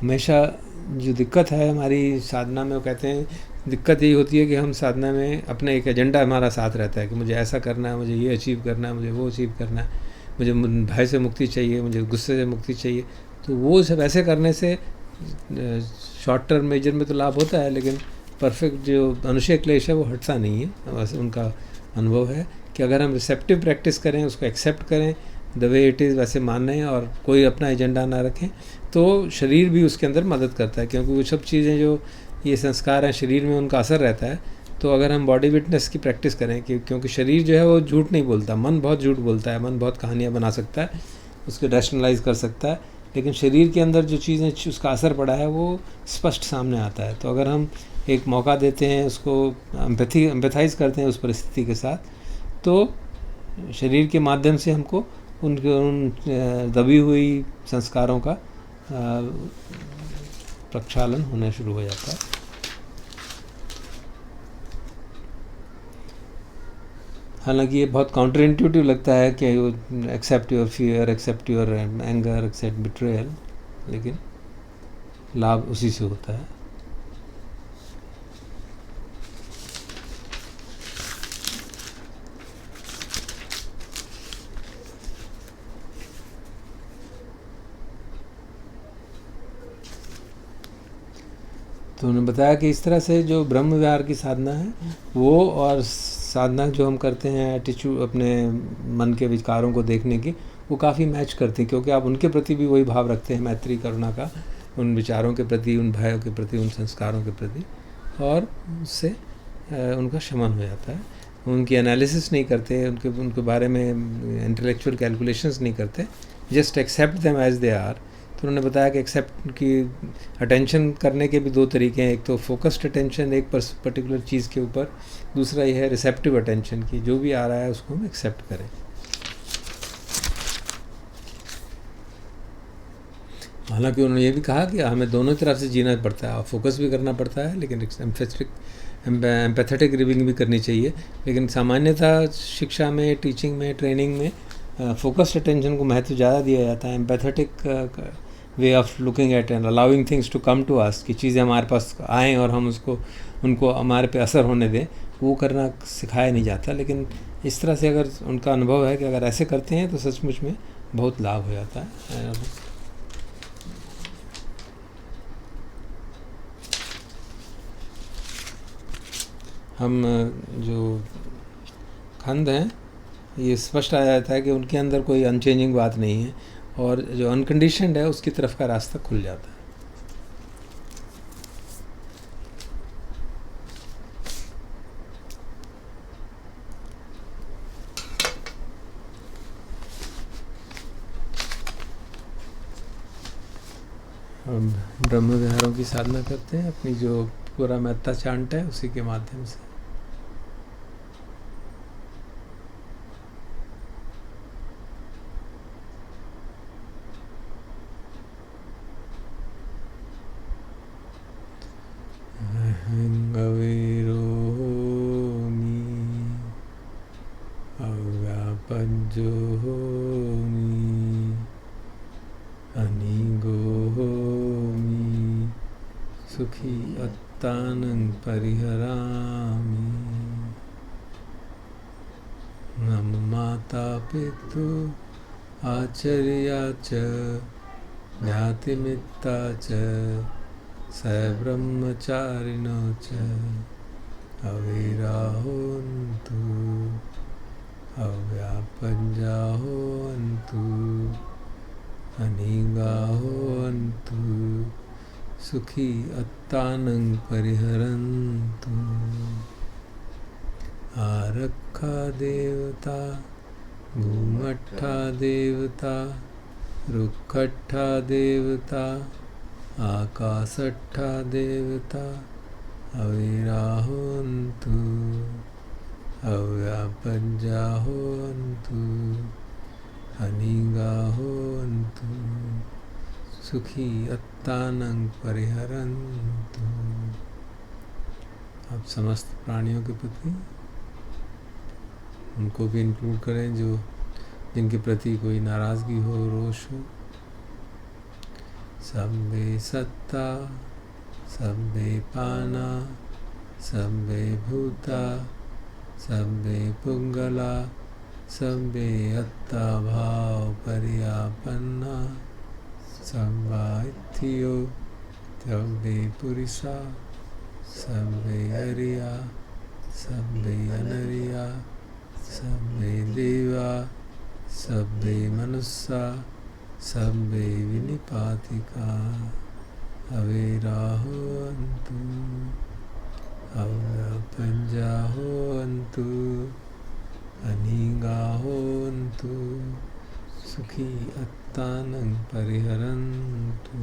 हमेशा जो दिक्कत है हमारी साधना में, वो कहते हैं दिक्कत यही होती है कि हम साधना में अपने एक एजेंडा हमारा साथ रहता है कि मुझे ऐसा करना है, मुझे ये अचीव करना है, मुझे वो अचीव करना है, मुझे भय से मुक्ति चाहिए, मुझे गुस्से से मुक्ति चाहिए। तो वो सब ऐसे करने से शॉर्ट टर्म मेजर में तो लाभ होता है, लेकिन परफेक्ट जो अनुशय क्लेश है वो हटता नहीं है। बस उनका अनुभव है कि अगर हम रिसेप्टिव प्रैक्टिस करें, उसको एक्सेप्ट करें द वे इट इज़, वैसे मानें और कोई अपना एजेंडा ना रखें, तो शरीर भी उसके अंदर मदद करता है, क्योंकि वो सब चीज़ें जो ये संस्कार हैं शरीर में उनका असर रहता है। तो अगर हम बॉडी विटनेस की प्रैक्टिस करें कि क्योंकि शरीर जो है वो झूठ नहीं बोलता, मन बहुत झूठ बोलता है, मन बहुत कहानियाँ बना सकता है, उसको रैशनलाइज कर सकता है, लेकिन शरीर के अंदर जो चीज़ें उसका असर पड़ा है वो स्पष्ट सामने आता है। तो अगर हम एक मौका देते हैं, उसको एम्पैथाइज करते हैं उस परिस्थिति के साथ, तो शरीर के माध्यम से हमको उन दबी हुई संस्कारों का प्रक्षालन होना शुरू हो जाता है। हालांकि ये बहुत काउंटर इंट्यूटिव लगता है कि accept your fear, accept your anger, accept betrayal, लेकिन लाभ उसी से होता है। तो उन्होंने बताया कि इस तरह से जो ब्रह्म विहार की साधना है वो, और साधना जो हम करते हैं टिचू अपने मन के विकारों को देखने की, वो काफ़ी मैच करती है, क्योंकि आप उनके प्रति भी वही भाव रखते हैं, मैत्री करुणा का, उन विचारों के प्रति, उन भयों के प्रति, उन संस्कारों के प्रति, और उससे उनका शमन हो जाता है। उनकी एनालिसिस नहीं करते, उनके बारे में इंटेलेक्चुअल कैलकुलेशंस नहीं करते, just accept them as they are. तो उन्होंने बताया कि एक्सेप्ट की अटेंशन करने के भी दो तरीके हैं, एक तो फोकस्ड अटेंशन एक पर्टिकुलर चीज़ के ऊपर, दूसरा ये है रिसेप्टिव अटेंशन की, जो भी आ रहा है उसको हम एक्सेप्ट करें। हालांकि उन्होंने ये भी कहा कि हमें दोनों तरफ से जीना पड़ता है, फोकस भी करना पड़ता है, लेकिन एम्पैथेटिक रिविंग भी करनी चाहिए। लेकिन सामान्यतः शिक्षा में, टीचिंग में, ट्रेनिंग में फोकस्ड अटेंशन को महत्व ज़्यादा दिया जाता है। Empathetic way of looking at and allowing things to come to us, कि चीज़ें हमारे पास आएँ और हम उनको हमारे पे असर होने दें, वो करना सिखाया नहीं जाता। लेकिन इस तरह से अगर उनका अनुभव है कि अगर ऐसे करते हैं तो सचमुच में बहुत लाभ हो जाता है। हम जो खंड हैं ये स्पष्ट आ जाता है कि उनके अंदर कोई अनचेंजिंग बात नहीं है, और जो अनकंडीशनड है उसकी तरफ का रास्ता खुल जाता है। हम ब्रह्म विहारों की साधना करते हैं, अपनी जो पूरा मेत्ता चांट है उसी के माध्यम से। सुखी अत्तानं परिहरामि, मम माता पितु आचर्या च ज्ञातिमित्ता च सब्रह्मचारिणो च अविराहोन्तु अव्यापञ्जाहोन्तु अनिगाहोन्तु सुखी अत्तानं परिहरन्तु। आरक्षा देवता, भूमट्ठा देवता, रुक्खट्ठा देवता, आकाशट्ठा देवता अविराहोन्तु अव्यापञ्जाहोन्तु अनिगाहोन्तु सुखी अत्तानं परिहरन्तु। आप समस्त प्राणियों के प्रति, उनको भी इंक्लूड करें जो जिनके प्रति कोई नाराज़गी हो, रोष हो। सब्बे सत्ता, सब्बे पाना, सब्बे भूता, सब्बे पुंगला, सब्बे अत्ता भाव परियापन्ना, सब्बा इत्थियो, सब्बे पुरिसा, सर्वे अरिया सर्वे अनरिया सर्वे देवा सर्वे मनुष्या सर्वे विनिपातिका अवेराहोन्तु अवपञ्जाहोन्तु अनीगाहोन्तु सुखी अत्तानं परिहरन्तु।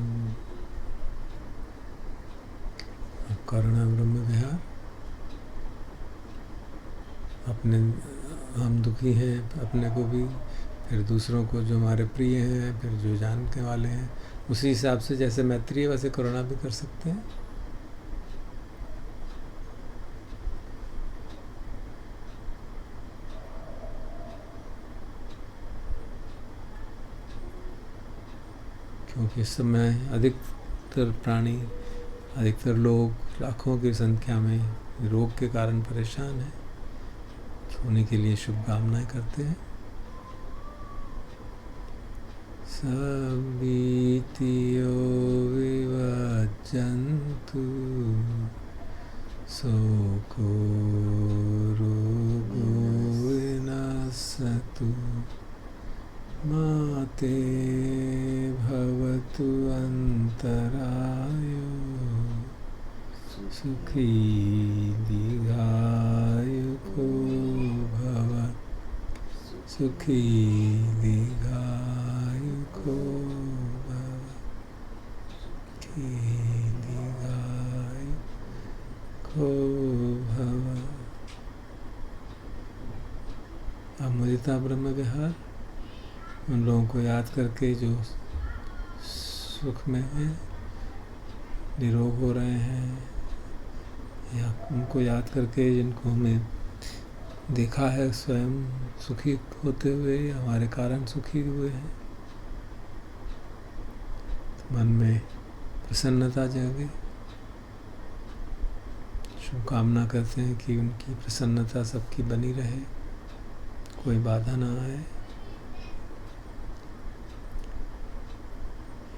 करुणा ब्रह्म विहार। अपने हम दुखी हैं अपने को भी, फिर दूसरों को जो हमारे प्रिय हैं, फिर जो जानने वाले हैं, उसी हिसाब से जैसे मैत्री है वैसे करुणा भी कर सकते हैं। क्योंकि इस समय अधिकतर प्राणी, अधिकतर लोग लाखों की संख्या में रोग के कारण परेशान हैं, तो उन्हीं के लिए शुभकामनाएं करते हैं। सभीतियो विवज्जन्तु शोको रोगो विनश्यतु माते भवतु अन्तरायो सुखी दीर्घायुको भव सुखी दीर्घायुको भव सुखी दीर्घायुको भव। अमृता ब्रह्म विहार। उन लोगों को याद करके जो सुख में हैं, निरोग हो रहे हैं, या उनको याद करके जिनको हमें देखा है स्वयं सुखी होते हुए, हमारे कारण सुखी हुए हैं, तो मन में प्रसन्नता जागे। शुभकामना करते हैं कि उनकी प्रसन्नता सबकी बनी रहे, कोई बाधा ना आए।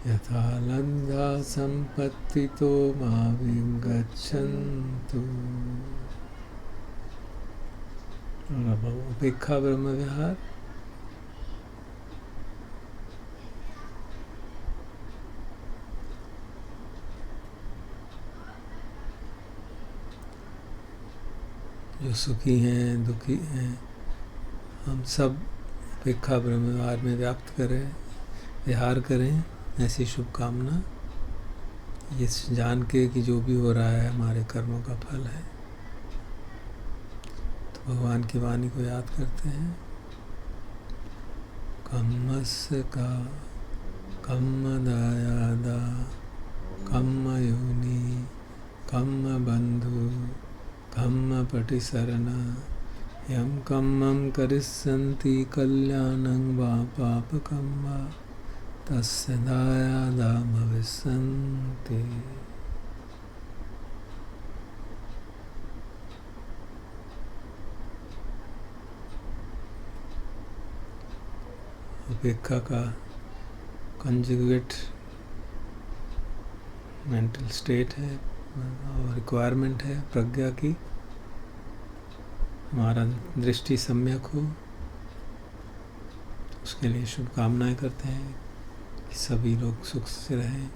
यथा लब्धा सम्पत्तितो मा विगच्छन्तु। और अब उपेक्षा ब्रह्म विहार। जो सुखी हैं, दुखी हैं, हम सब उपेक्षा ब्रह्म विहार में व्याप्त करें, विहार करें, ऐसी शुभकामना, ये जान के कि जो भी हो रहा है हमारे कर्मों का फल है। तो भगवान की वाणी को याद करते हैं। कम्मस्य का कम्म दायादा कम्म योनि कम्म बंधु कम्म पटिसरणा यम कम्मं करिष्यन्ति कल्याणं वा पापकं वा तस्य दायादा भविष्यन्ति। उपेक्षा का कंजुगेट मेंटल स्टेट है और रिक्वायरमेंट है प्रज्ञा की। हमारा दृष्टि सम्यक हो, उसके लिए शुभकामनाएं करते हैं कि सभी लोग सुख से रहें,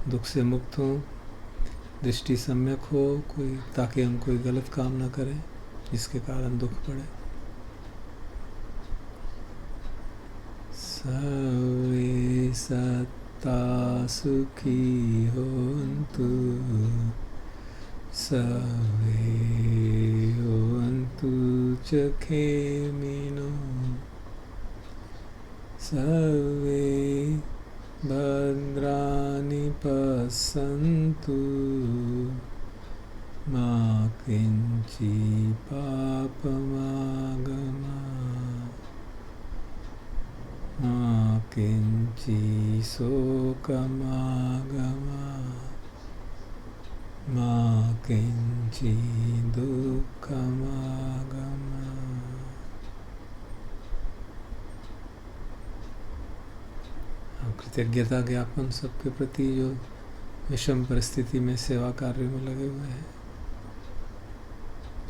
दुख से मुक्त हों, दृष्टि सम्यक हो, कोई ताकि हम कोई गलत काम ना करें जिसके कारण दुख पड़े। सर्वे सत्ता सुखी होन्तु सर्वे होन्तु च खेमिनो सर्वे भद्राणि पश्यन्तु मा किञ्चित् पापमागमात् मा किञ्चित् शोकमागमात् मा किञ्चित् दुःखमागमात्। कृतज्ञता ज्ञापन सबके प्रति जो विषम परिस्थिति में सेवा कार्य में लगे हुए हैं।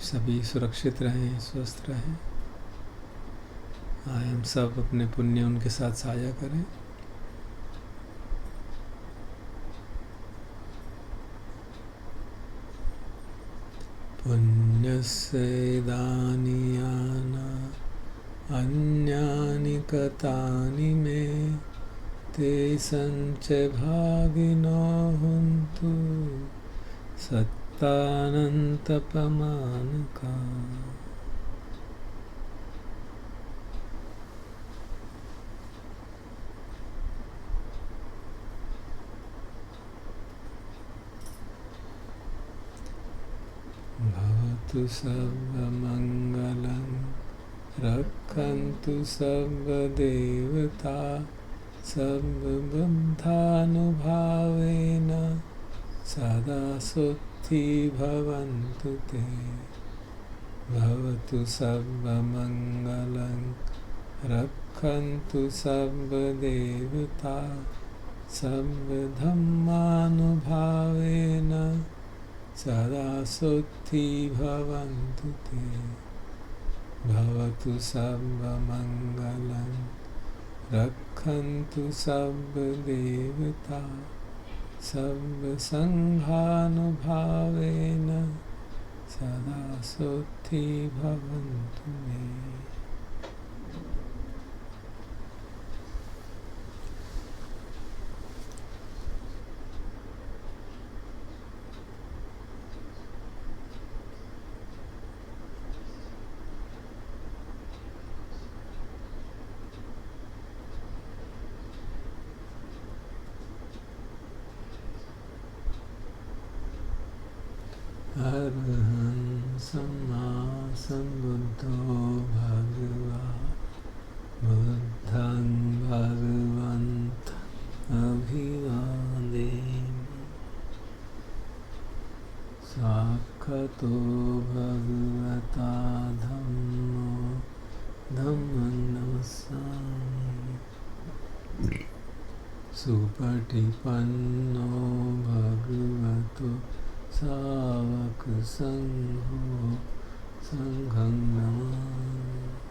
सभी सुरक्षित रहें, स्वस्थ रहें। आए हम सब अपने पुण्य उनके साथ साझा करें। पुण्यस्य इदानि याना अन्यानि कतानि मे ते संच भागिनो हुन्तु सत्तानन्तपमानका। भवतु सर्वमङ्गलं रक्षन्तु सर्वदेवता सर्वबन्धानुभावेन सदा सुखी भवन्तु ते। भवतु सर्वमङ्गलं रक्षन्तु सर्वदेवता सर्वधर्मानुभावेन सदा सुखी भवन्तु ते। भवतु सर्वमङ्गलं रक्षन्तु सर्वदेवता सर्वसङ्घानुभावेन सदा सुखी भवन्तु मे। अरहं सम्मा सम्बुद्धो भगवा बुद्धं भगवन्तं अभिवादेमि। साक्षातो भगवता धम्मो धम्मं नमस्सामि। सुपटिपन्नो भगवतो सावक संघो संघं नमामि।